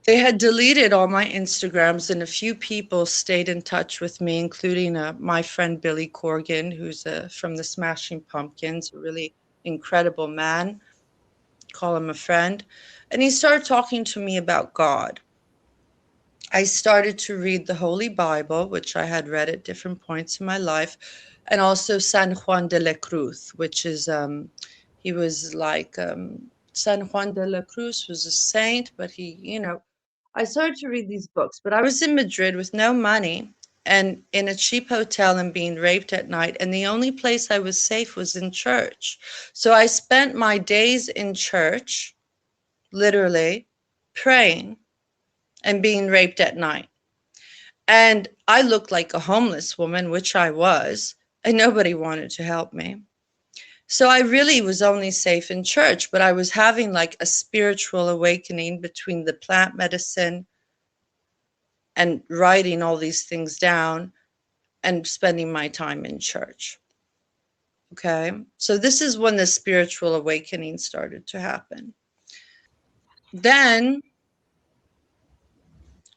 They had deleted all my Instagrams, and a few people stayed in touch with me, including my friend Billy Corgan, who's from the Smashing Pumpkins, a really incredible man. Call him a friend. And he started talking to me about God. I started to read the Holy Bible, which I had read at different points in my life, and also San Juan de la Cruz, which is, he was like, San Juan de la Cruz was a saint, but he, I started to read these books, but I was in Madrid with no money and in a cheap hotel and being raped at night. And the only place I was safe was in church. So I spent my days in church, literally praying and being raped at night. And I looked like a homeless woman, which I was, and nobody wanted to help me. So I really was only safe in church, but I was having like a spiritual awakening between the plant medicine and writing all these things down and spending my time in church. Okay. So this is when the spiritual awakening started to happen. Then,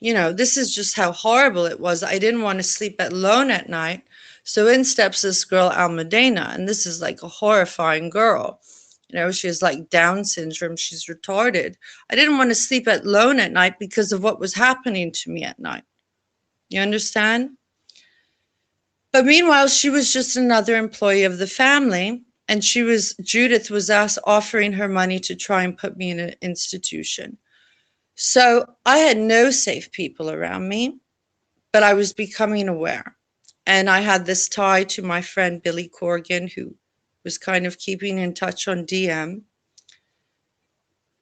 this is just how horrible it was. I didn't want to sleep alone at night. So in steps this girl, Almudena, and this is like a horrifying girl. You know, she has like Down syndrome. She's retarded. I didn't want to sleep alone at night because of what was happening to me at night. You understand? But meanwhile, she was just another employee of the family. And Judith was offering her money to try and put me in an institution. So I had no safe people around me, but I was becoming aware. And I had this tie to my friend Billy Corgan, who was kind of keeping in touch on DM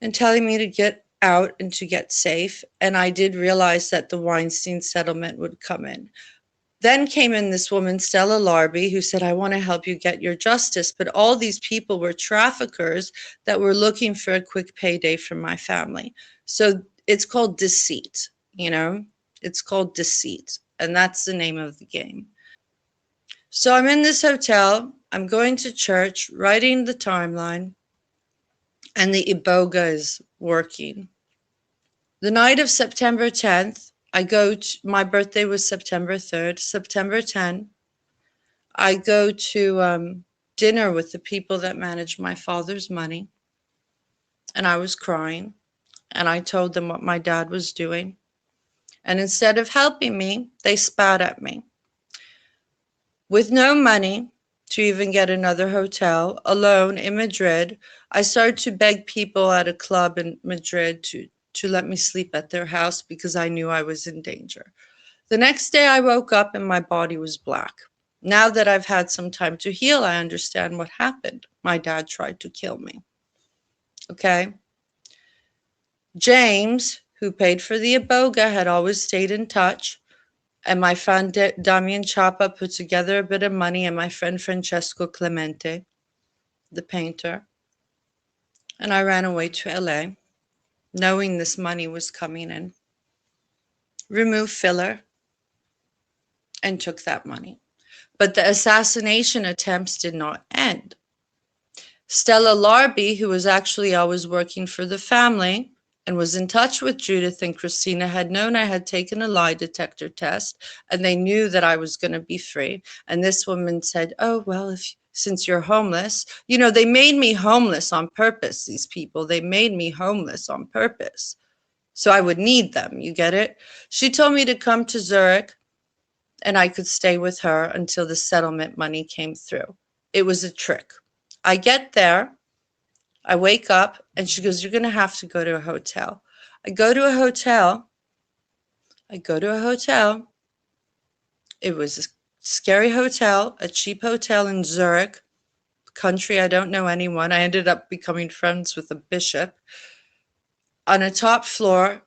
and telling me to get out and to get safe. And I did realize that the Weinstein settlement would come in. Then came in this woman, Stella Larby, who said, I want to help you get your justice. But all these people were traffickers that were looking for a quick payday from my family. So it's called deceit, you know? It's called deceit. And that's the name of the game. So I'm in this hotel. I'm going to church, writing the timeline. And the iboga is working. The night of September 10th, my birthday was September 3rd, September 10th, I go to dinner with the people that manage my father's money. And I was crying. And I told them what my dad was doing. And instead of helping me, they spat at me. With no money to even get another hotel, alone in Madrid, I started to beg people at a club in Madrid to let me sleep at their house because I knew I was in danger. The next day I woke up and my body was black. Now that I've had some time to heal, I understand what happened. My dad tried to kill me. Okay? James, who paid for the iboga, had always stayed in touch. And my friend Damian Chapa put together a bit of money, and my friend Francesco Clemente, the painter. And I ran away to LA, knowing this money was coming in. Removed filler and took that money. But the assassination attempts did not end. Stella Larby, who was actually always working for the family and was in touch with Judith and Christina, had known I had taken a lie detector test, and they knew that I was going to be free. And this woman said, oh, well, since you're homeless, you know, they made me homeless on purpose, these people. They made me homeless on purpose. So I would need them, you get it? She told me to come to Zurich, and I could stay with her until the settlement money came through. It was a trick. I get there, I wake up, and she goes, you're going to have to go to a hotel. I go to a hotel. It was a scary hotel, a cheap hotel in Zurich, country I don't know anyone. I ended up becoming friends with a bishop on a top floor,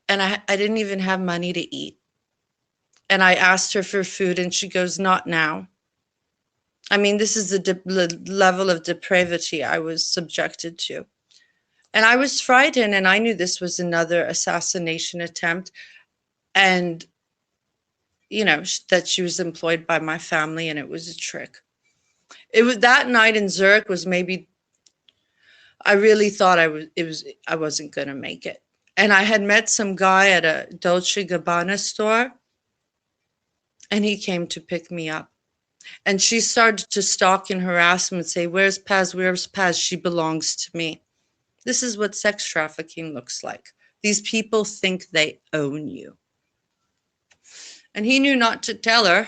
and I didn't even have money to eat. And I asked her for food, and she goes, not now. I mean, this is the level of depravity I was subjected to. And I was frightened, and I knew this was another assassination attempt. And, you know, that she was employed by my family, and it was a trick. It was that night in Zurich was maybe, I really thought I wasn't going to make it. And I had met some guy at a Dolce & Gabbana store, and he came to pick me up. And she started to stalk and harass him and say, where's Paz? Where's Paz? She belongs to me. This is what sex trafficking looks like. These people think they own you. And he knew not to tell her,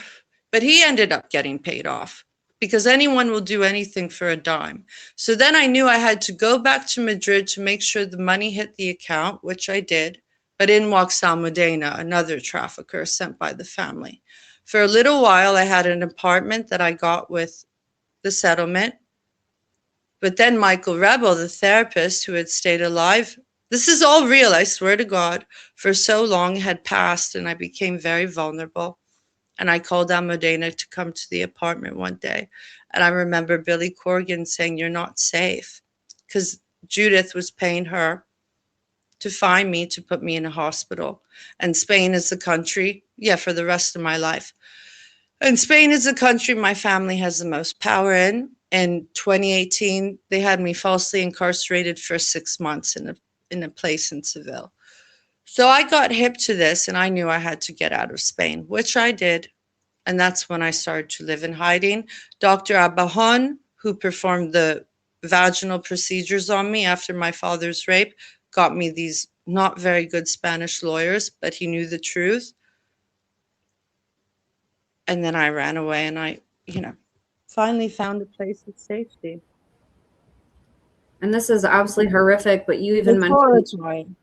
but he ended up getting paid off because anyone will do anything for a dime. So then I knew I had to go back to Madrid to make sure the money hit the account, which I did. But in walks Almudena, another trafficker sent by the family. For a little while, I had an apartment that I got with the settlement. But then Michael Rebel, the therapist who had stayed alive, this is all real, I swear to God, for so long had passed, and I became very vulnerable. And I called Almudena to come to the apartment one day. And I remember Billy Corgan saying, you're not safe, because Judith was paying her to find me, to put me in a hospital. And Spain is the country, for the rest of my life. And Spain is the country my family has the most power in. In 2018, they had me falsely incarcerated for 6 months in a place in Seville. So I got hip to this, and I knew I had to get out of Spain, which I did. And that's when I started to live in hiding. Dr. Abahon, who performed the vaginal procedures on me after my father's rape, got me these not very good Spanish lawyers, but he knew the truth. And then I ran away and I, finally found a place of safety. And this is absolutely horrific, but you even It's mentioned horrifying.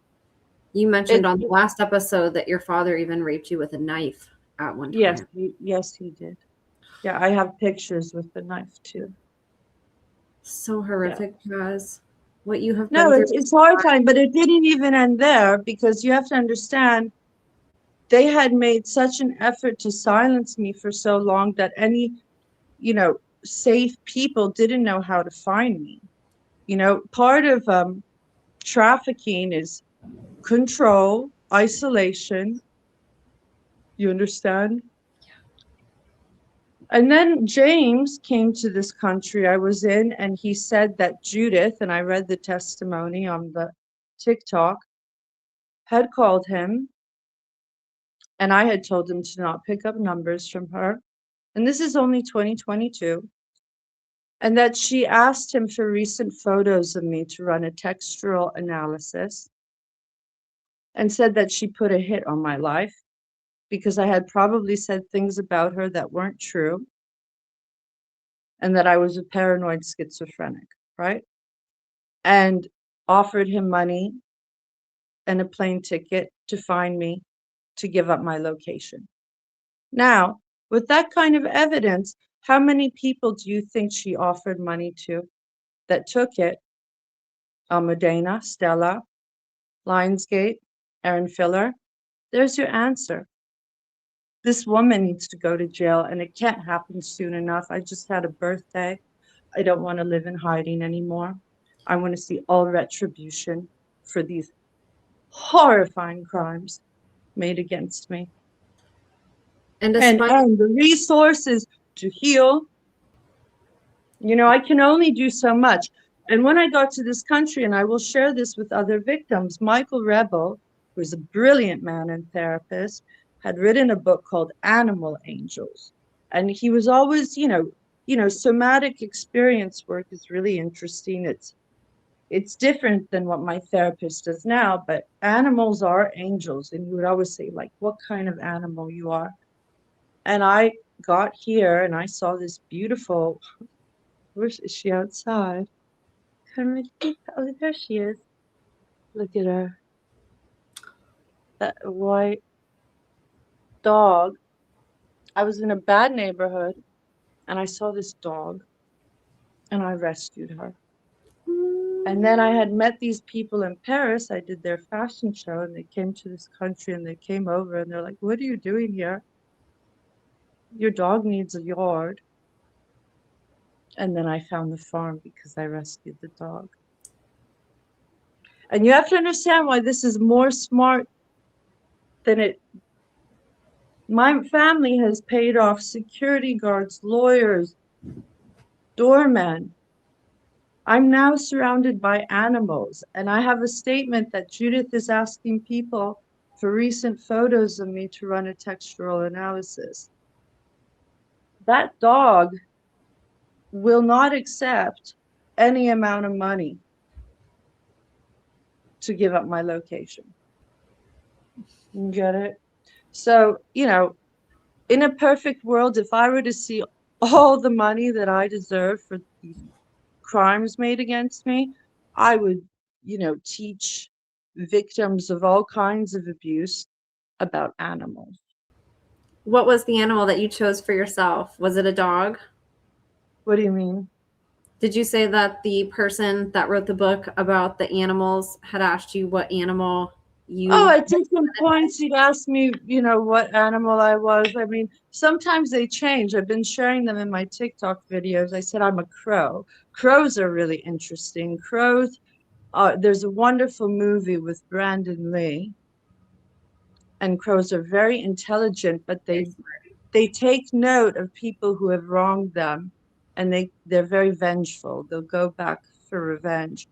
on the last episode that your father even raped you with a knife at one time. Yes, he did. Yeah, I have pictures with the knife too. So horrific, Kaz. What you have No, been through. it's horrifying, but it didn't even end there, because you have to understand, they had made such an effort to silence me for so long that any, safe people didn't know how to find me. Part of trafficking is control, isolation. You understand? And then James came to this country I was in, and he said that Judith, and I read the testimony on the TikTok, had called him, and I had told him to not pick up numbers from her. And this is only 2022. And that she asked him for recent photos of me to run a textual analysis, and said that she put a hit on my life because I had probably said things about her that weren't true, and that I was a paranoid schizophrenic, right? And offered him money and a plane ticket to find me, to give up my location. Now, with that kind of evidence, how many people do you think she offered money to that took it? Almudena, Stella, Lionsgate, Aaron Filler. There's your answer. This woman needs to go to jail, and it can't happen soon enough. I just had a birthday. I don't want to live in hiding anymore. I want to see all retribution for these horrifying crimes made against me. And And despite the resources to heal. I can only do so much. And when I got to this country, and I will share this with other victims, Michael Rebel, who is a brilliant man and therapist, had written a book called Animal Angels. And he was always, somatic experience work is really interesting. It's different than what my therapist does now, but animals are angels. And he would always say, like, what kind of animal you are. And I got here and I saw this beautiful, where is she outside? Oh, there she is. Look at her. That white dog. I was in a bad neighborhood and I saw this dog and I rescued her. And then I had met these people in Paris. I did their fashion show and they came to this country and they came over and they're like, what are you doing here? Your dog needs a yard. And then I found the farm because I rescued the dog. And you have to understand why this is more smart than it. My family has paid off security guards, lawyers, doormen. I'm now surrounded by animals, and I have a statement that Judith is asking people for recent photos of me to run a textual analysis. That dog will not accept any amount of money to give up my location. You get it? So, in a perfect world, if I were to see all the money that I deserve for these crimes made against me, I would, teach victims of all kinds of abuse about animals. what was the animal that you chose for yourself? Was it a dog? What do you mean? Did you say that the person that wrote the book about the animals had asked you what animal you... Oh, at different points, he'd ask me, what animal I was. I mean, sometimes they change. I've been sharing them in my TikTok videos. I said I'm a crow. Crows are really interesting. Crows, there's a wonderful movie with Brandon Lee. And crows are very intelligent, but they take note of people who have wronged them. And they're very vengeful. They'll go back for revenge.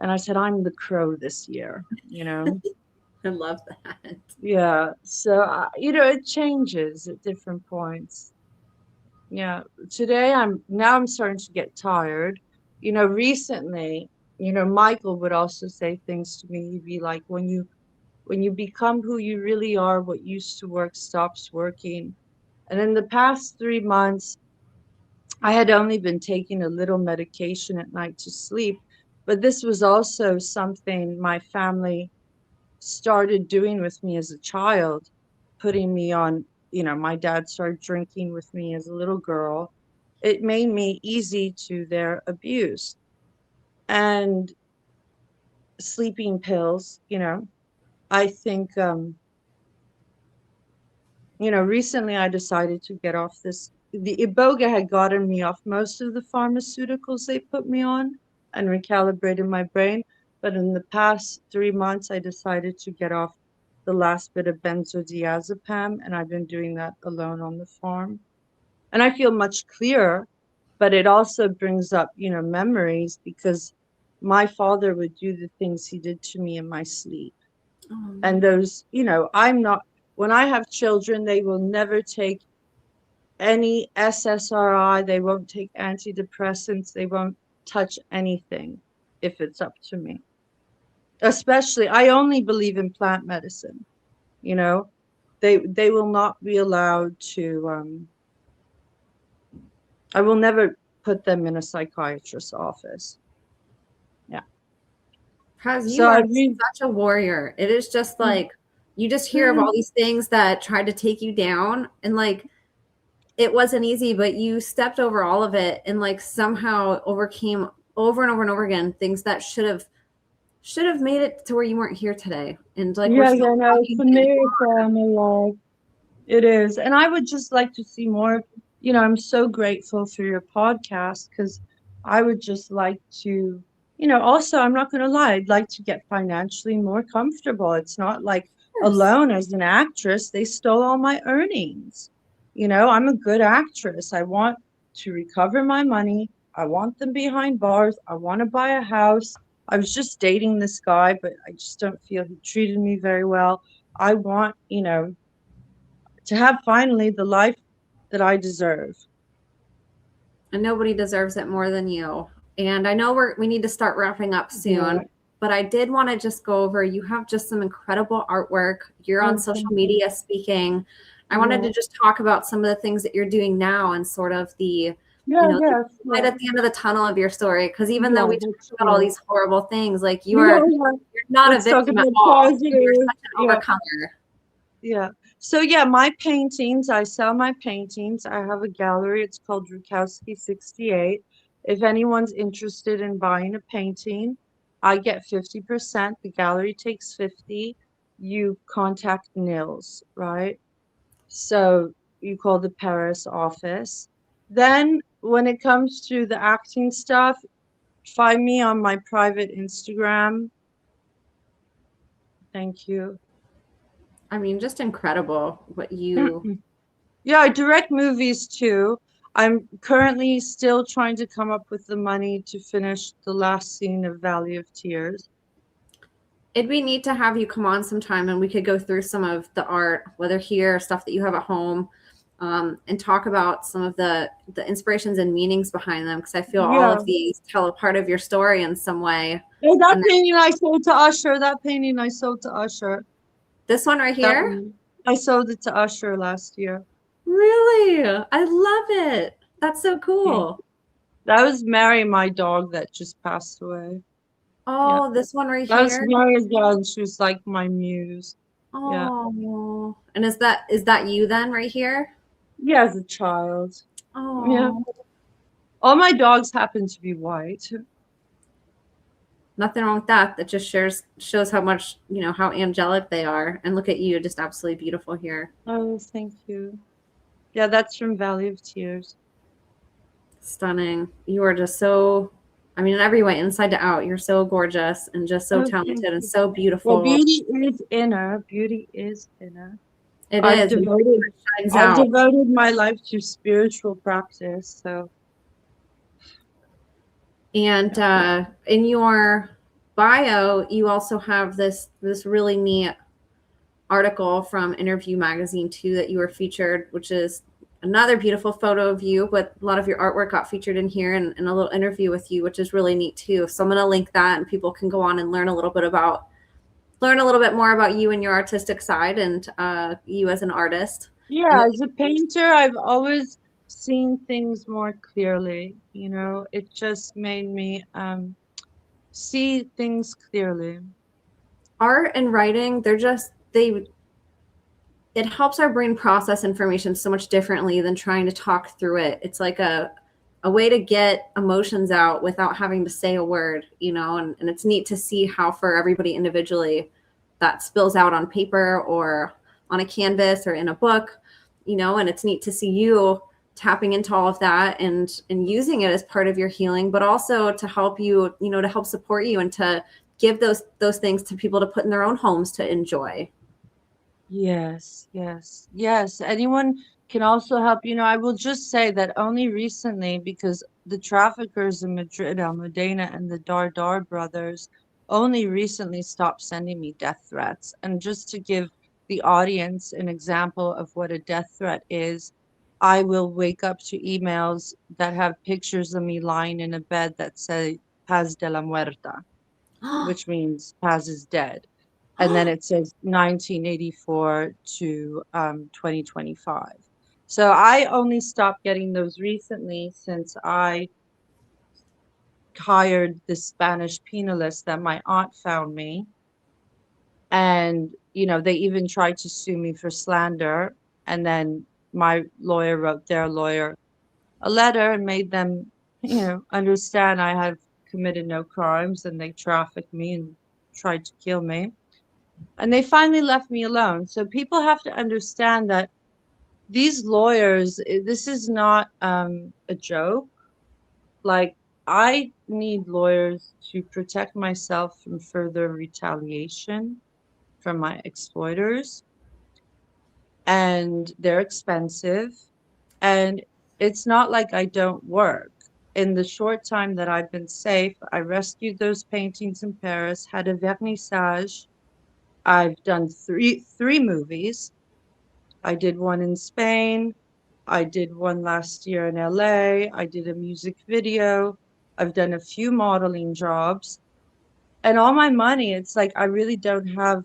And I said, I'm the crow this year, I love that. Yeah. So, it changes at different points. Yeah. Today I'm starting to get tired. Recently, Michael would also say things to me. He'd be like, when you become who you really are, what used to work stops working. And in the past 3 months, I had only been taking a little medication at night to sleep, but this was also something my family started doing with me as a child, putting me on, my dad started drinking with me as a little girl. It made me easy to their abuse. And sleeping pills, I think, recently I decided to get off this. The Iboga had gotten me off most of the pharmaceuticals they put me on and recalibrated my brain. But in the past 3 months, I decided to get off the last bit of benzodiazepam, and I've been doing that alone on the farm. And I feel much clearer, but it also brings up, memories because my father would do the things he did to me in my sleep. And those, I'm not, when I have children, they will never take any SSRI, they won't take antidepressants, they won't touch anything if it's up to me. Especially, I only believe in plant medicine, you know. They will not be allowed to, I will never put them in a psychiatrist's office. Yeah. Praz, you So are I mean, such a warrior. It is just like you just hear of all these things that tried to take you down, and like it wasn't easy, but you stepped over all of it and like somehow overcame over and over and over again things that should have made it to where you weren't here today. And like we're yeah, still no, it's talking a to you. miracle I'm alive. It is. And I would just like to see more. I'm so grateful for your podcast because I would just like to, also, I'm not going to lie, I'd like to get financially more comfortable. It's not like alone as an actress, they stole all my earnings. I'm a good actress. I want to recover my money. I want them behind bars. I want to buy a house. I was just dating this guy, but I just don't feel he treated me very well. I want, to have finally the life that I deserve. And nobody deserves it more than you. And I know we need to start wrapping up soon, Yeah. but I did want to just go over, you have just some incredible artwork. You're on social media speaking. I wanted to just talk about some of the things that you're doing now and sort of the the light at the end of the tunnel of your story. Because even though we talked about all these horrible things, like you're not a victim at all. You're such an overcomer. Yeah. So yeah, my paintings, I sell my paintings. I have a gallery. It's called Rukowski 68. If anyone's interested in buying a painting, I get 50%. The gallery takes 50. You contact Nils, right? So you call the Paris office. Then when it comes to the acting stuff, find me on my private Instagram. Thank you. I mean, just incredible what you. Yeah, I direct movies too. I'm currently still trying to come up with the money to finish the last scene of Valley of Tears. It'd be neat to have you come on sometime and we could go through some of the art, whether here or stuff that you have at home, and talk about some of the inspirations and meanings behind them. Because I feel all of these tell a part of your story in some way. Oh, that painting I sold to Usher. That painting I sold to Usher. This one right here? I sold it to Usher last year. Really? I love it. That's so cool. That was Mary, my dog that just passed away. Oh, this one right That was here? Mary again. She was like my muse. Oh, and is that you then right here? Yeah, as a child. Oh, yeah. All my dogs happen to be white. Nothing wrong with that. That just shows how much, how angelic they are. And look at you, just absolutely beautiful here. Oh, thank you. Yeah, that's from Valley of Tears. Stunning. You are just so, in every way, inside to out, you're so gorgeous and just so talented and so beautiful. Well, beauty is inner. Beauty is inner. I've devoted my life to spiritual practice. So. And in your bio, you also have this really neat article from Interview magazine too that you were featured, which is another beautiful photo of you, but a lot of your artwork got featured in here and a little interview with you, which is really neat too. So I'm going to link that and people can go on and learn a little bit more about you and your artistic side and you as an artist. Yeah, as a painter, I've always seen things more clearly. You know, it just made me see things clearly. Art and writing, it helps our brain process information so much differently than trying to talk through it. It's like a way to get emotions out without having to say a word, you know, and it's neat to see how for everybody individually that spills out on paper or on a canvas or in a book, you know, and it's neat to see you tapping into all of that and using it as part of your healing, but also to help you, you know, to help support you and to give those things to people to put in their own homes to enjoy. Yes, yes, yes. Anyone can also help. You know, I will just say that only recently, because the traffickers in Madrid, Almudena, and the Dar brothers only recently stopped sending me death threats. And just to give the audience an example of what a death threat is, I will wake up to emails that have pictures of me lying in a bed that say Paz de la Muerta, which means Paz is dead. And then it says 1984 to 2025. So I only stopped getting those recently since I hired the Spanish penalist that my aunt found me. And, you know, they even tried to sue me for slander. And then my lawyer wrote their lawyer a letter and made them, you know, understand I have committed no crimes and they trafficked me and tried to kill me. And they finally left me alone. So people have to understand that these lawyers, this is not a joke. Like, I need lawyers to protect myself from further retaliation from my exploiters. And they're expensive. And it's not like I don't work. In the short time that I've been safe, I rescued those paintings in Paris, had a vernissage. I've done three movies. I did one in Spain. I did one last year in LA. I did a music video. I've done a few modeling jobs. And all my money, it's like I really don't have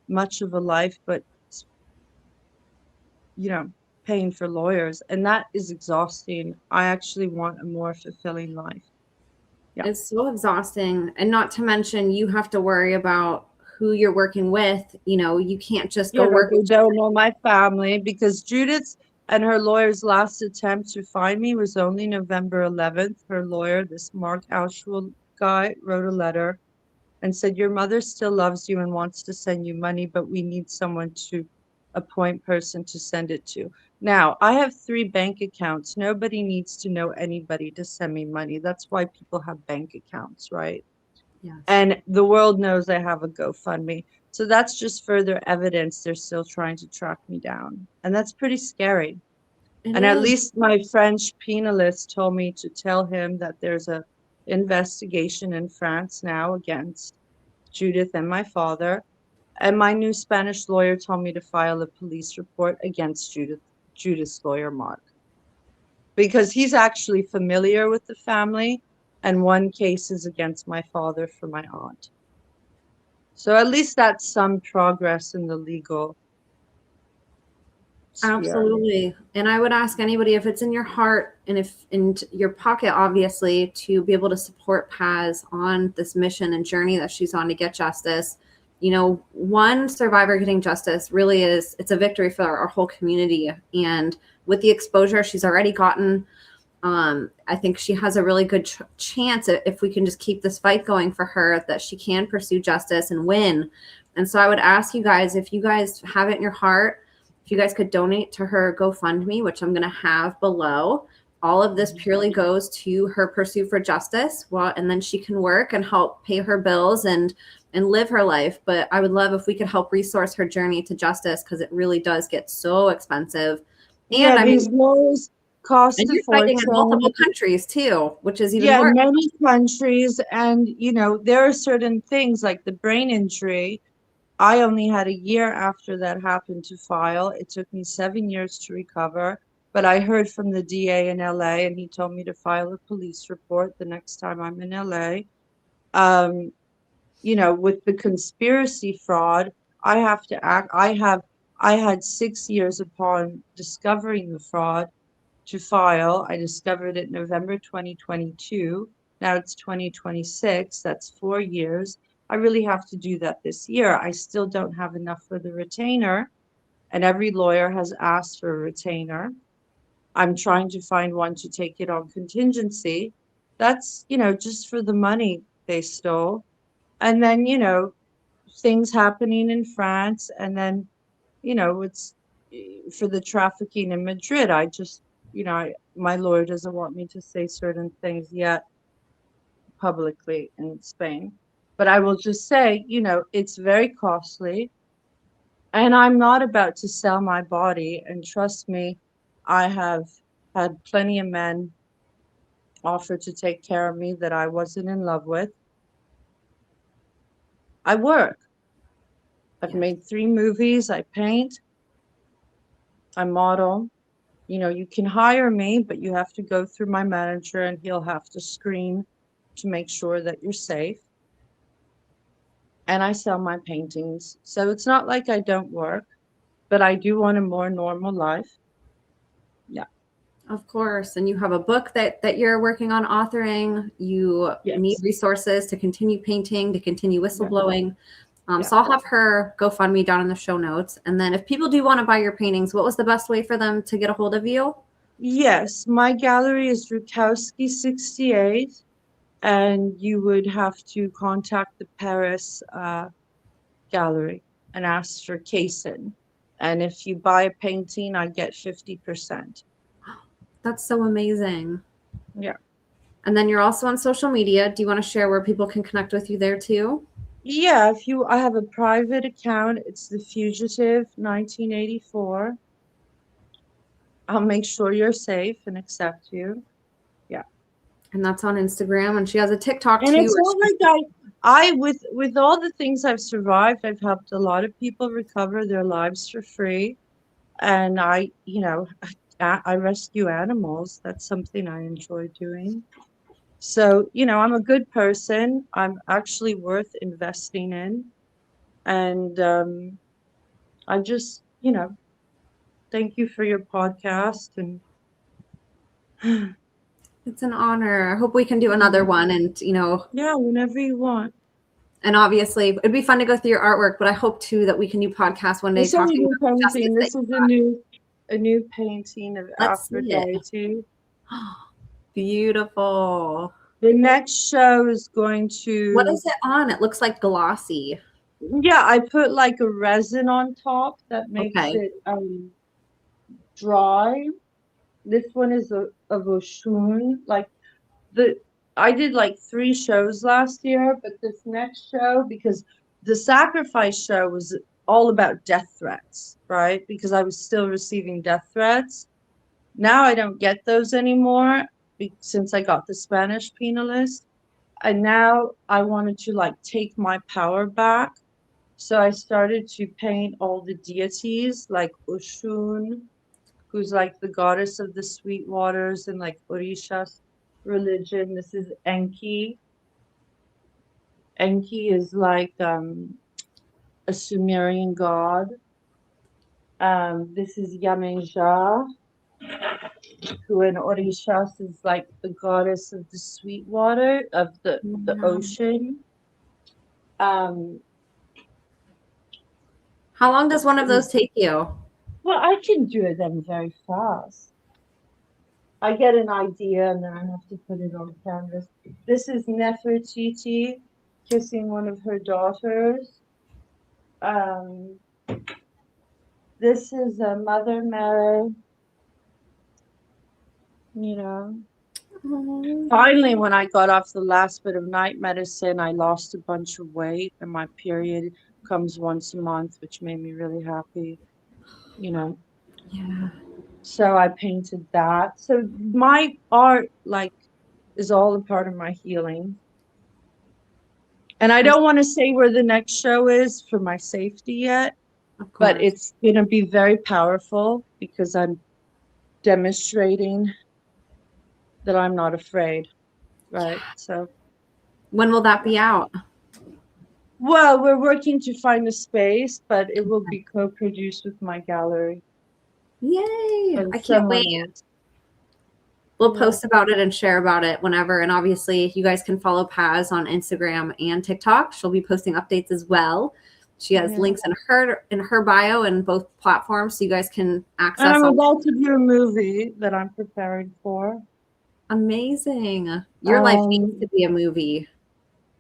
much of a life, but, you know, paying for lawyers. And that is exhausting. I actually want a more fulfilling life. Yeah. It's so exhausting. And not to mention, you have to worry about who you're working with. You know, you can't just go work with. Don't know my family, because Judith and her lawyer's last attempt to find me was only November 11th. Her lawyer, this Mark Auschwitz guy, wrote a letter and said, your mother still loves you and wants to send you money, but we need someone to a point person to send it to. Now, I have 3 bank accounts. Nobody needs to know anybody to send me money. That's why people have bank accounts, right? Yes. And the world knows I have a GoFundMe. So that's just further evidence they're still trying to track me down. And that's pretty scary. And at least my French penalist told me to tell him that there's a investigation in France now against Judith and my father. And my new Spanish lawyer told me to file a police report against Judith's lawyer, Mark, because he's actually familiar with the family, and one case is against my father for my aunt. So at least that's some progress in the legal sphere. Absolutely. And I would ask anybody, if it's in your heart and if in your pocket, obviously, to be able to support Paz on this mission and journey that she's on to get justice. You know, one survivor getting justice really it's a victory for our whole community. And with the exposure she's already gotten, I think she has a really good chance, if we can just keep this fight going for her, that she can pursue justice and win. And so I would ask you guys, if you guys have it in your heart, if you guys could donate to her GoFundMe, which I'm going to have below. All of this purely goes to her pursuit for justice. And then she can work and help pay her bills and live her life. But I would love if we could help resource her journey to justice, because it really does get so expensive. And yeah, these laws cost and you're fighting in multiple countries too, which is even more. Many countries. And, you know, there are certain things like the brain injury. I only had a year after that happened to file. It took me 7 years to recover. but I heard from the DA in LA, and he told me to file a police report the next time I'm in LA. You know, with the conspiracy fraud, I have to act. I had 6 years upon discovering the fraud to file. I discovered it November 2022. Now it's 2026. That's 4 years. I really have to do that this year. I still don't have enough for the retainer, and every lawyer has asked for a retainer. I'm trying to find one to take it on contingency. That's, you know, just for the money they stole. And then, you know, things happening in France, and then, you know, it's for the trafficking in Madrid. I just, you know, my lawyer doesn't want me to say certain things yet publicly in Spain. But I will just say, you know, it's very costly. And I'm not about to sell my body. And trust me, I have had plenty of men offer to take care of me that I wasn't in love with. I work. I've made 3 movies. I paint. I model. You know, you can hire me, but you have to go through my manager, and he'll have to screen to make sure that you're safe. And I sell my paintings. So it's not like I don't work, but I do want a more normal life. Yeah. Of course. And you have a book that you're working on authoring. You need resources to continue painting, to continue whistleblowing. So I'll have her GoFundMe down in the show notes. And then if people do want to buy your paintings, what was the best way for them to get a hold of you? Yes, my gallery is S6E37, and you would have to contact the Paris gallery and ask for Kaysen. And if you buy a painting, I get 50%. That's so amazing. Yeah. And then you're also on social media. Do you want to share where people can connect with you there too? Yeah, I have a private account. It's The Fugitive 1984. I'll make sure you're safe and accept you. Yeah. And that's on Instagram. And she has a TikTok And too. it's not like I with all the things I've survived, I've helped a lot of people recover their lives for free. And I, you know, I rescue animals. That's something I enjoy doing. So, you know, I'm a good person. I'm actually worth investing in. And I just, you know, thank you for your podcast. And it's an honor. I hope we can do another one. And, you know, yeah, whenever you want. And obviously, it'd be fun to go through your artwork, but I hope too that we can do podcasts one day This is a talking new about justice. painting. This is a new painting of Aphrodite. Beautiful. The next show is going to. What is it on? It looks like glossy. Yeah, I put like a resin on top that makes it dry. This one is of Oshun. Like I did like 3 shows last year, but this next show, because the sacrifice show was all about death threats, right? Because I was still receiving death threats. Now I don't get those anymore since I got the Spanish penal list. And now I wanted to like take my power back. So I started to paint all the deities like Oshun, who's like the goddess of the sweet waters, and like Orishas religion. This is Enki. Enki is like a Sumerian god. This is Yamenja, who in Orishas is like the goddess of the sweet water, of the ocean. How long does one of those take you? Well, I can do them very fast. I get an idea and then I have to put it on canvas. This is Nefertiti kissing one of her daughters. This is Mother Mary. You know. Finally, when I got off the last bit of night medicine, I lost a bunch of weight, and my period comes once a month, which made me really happy. You know. Yeah. So I painted that. So my art, like, is all a part of my healing. And I don't want to say where the next show is for my safety yet, but it's going to be very powerful because I'm demonstrating that I'm not afraid, right? So, When will that be out? well, we're working to find a space, but it will be co-produced with my gallery Yay! and I can't someone wait. else. We'll Yeah. post about it and share about it whenever. And obviously, you guys can follow Paz on Instagram and TikTok. She'll be posting updates as well. She has Yeah. links in her bio and both platforms, so you guys can access. And I'm all. about to do a movie that I'm preparing for. Amazing! Your life needs to be a movie.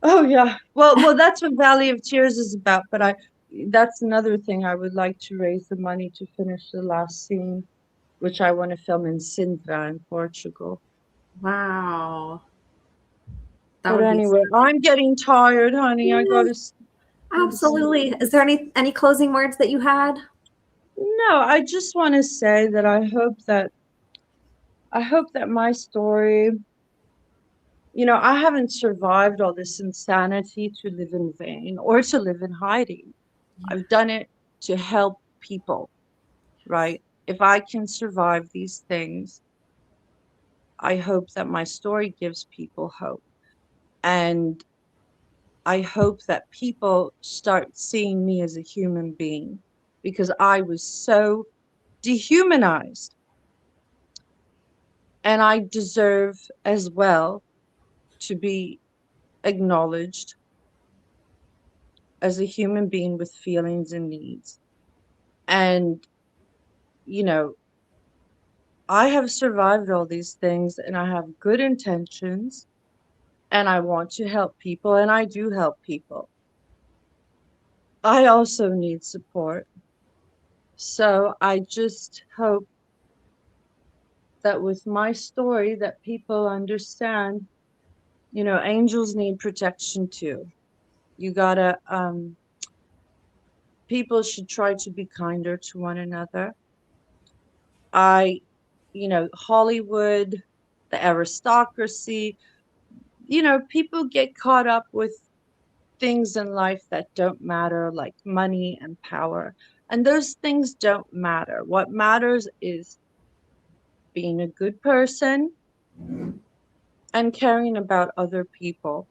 Oh yeah. Well, that's what Valley of Tears is about. But that's another thing. I would like to raise the money to finish the last scene, which I want to film in Sintra in Portugal. Wow. That But would anyway, I'm getting tired, honey. I gotta. absolutely. Is there any closing words that you had? No, I just want to say that I hope that my story, I haven't survived all this insanity to live in vain or to live in hiding. I've done it to help people, right? If I can survive these things, I hope that my story gives people hope. And I hope that people start seeing me as a human being, because I was so dehumanized. And I deserve as well to be acknowledged as a human being with feelings and needs. And, I have survived all these things and I have good intentions and I want to help people and I do help people. I also need support. So I just hope that with my story that people understand, angels need protection too. You gotta, people should try to be kinder to one another. Hollywood, the aristocracy, people get caught up with things in life that don't matter, like money and power. And those things don't matter. What matters is being a good person and caring about other people,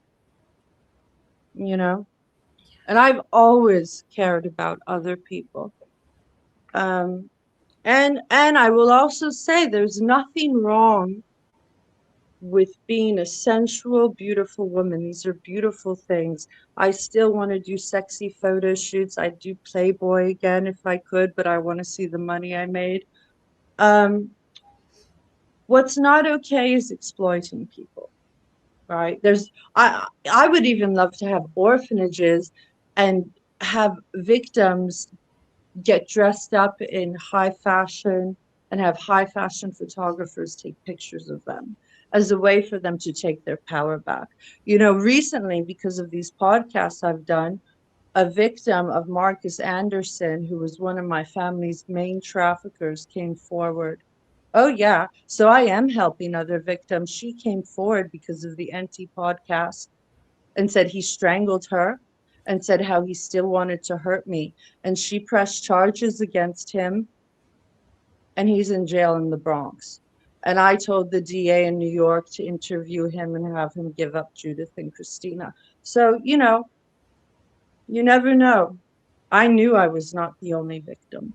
And I've always cared about other people. And I will also say there's nothing wrong with being a sensual, beautiful woman. These are beautiful things. I still want to do sexy photo shoots. I'd do Playboy again if I could, but I want to see the money I made. What's not okay is exploiting people, right? I would even love to have orphanages and have victims get dressed up in high fashion and have high fashion photographers take pictures of them as a way for them to take their power back. Recently, because of these podcasts I've done, a victim of Marcus Anderson, who was one of my family's main traffickers, came forward. Oh, yeah. So I am helping other victims. She came forward because of the NT podcast and said he strangled her and said how he still wanted to hurt me. And she pressed charges against him and he's in jail in the Bronx. And I told the DA in New York to interview him and have him give up Judith and Christina. So, you never know. I knew I was not the only victim.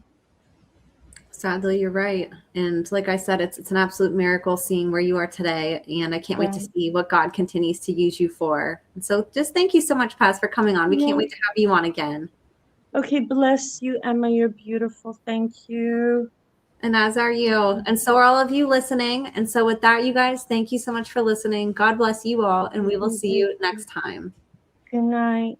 Sadly, you're right. And like I said, it's an absolute miracle seeing where you are today. And I can't wait to see what God continues to use you for. And so just thank you so much, Paz, for coming on. We can't wait to have you on again. Okay, bless you, Emma. You're beautiful. Thank you. And as are you. And so are all of you listening. And so with that, you guys, thank you so much for listening. God bless you all. And we will see you next time. Good night.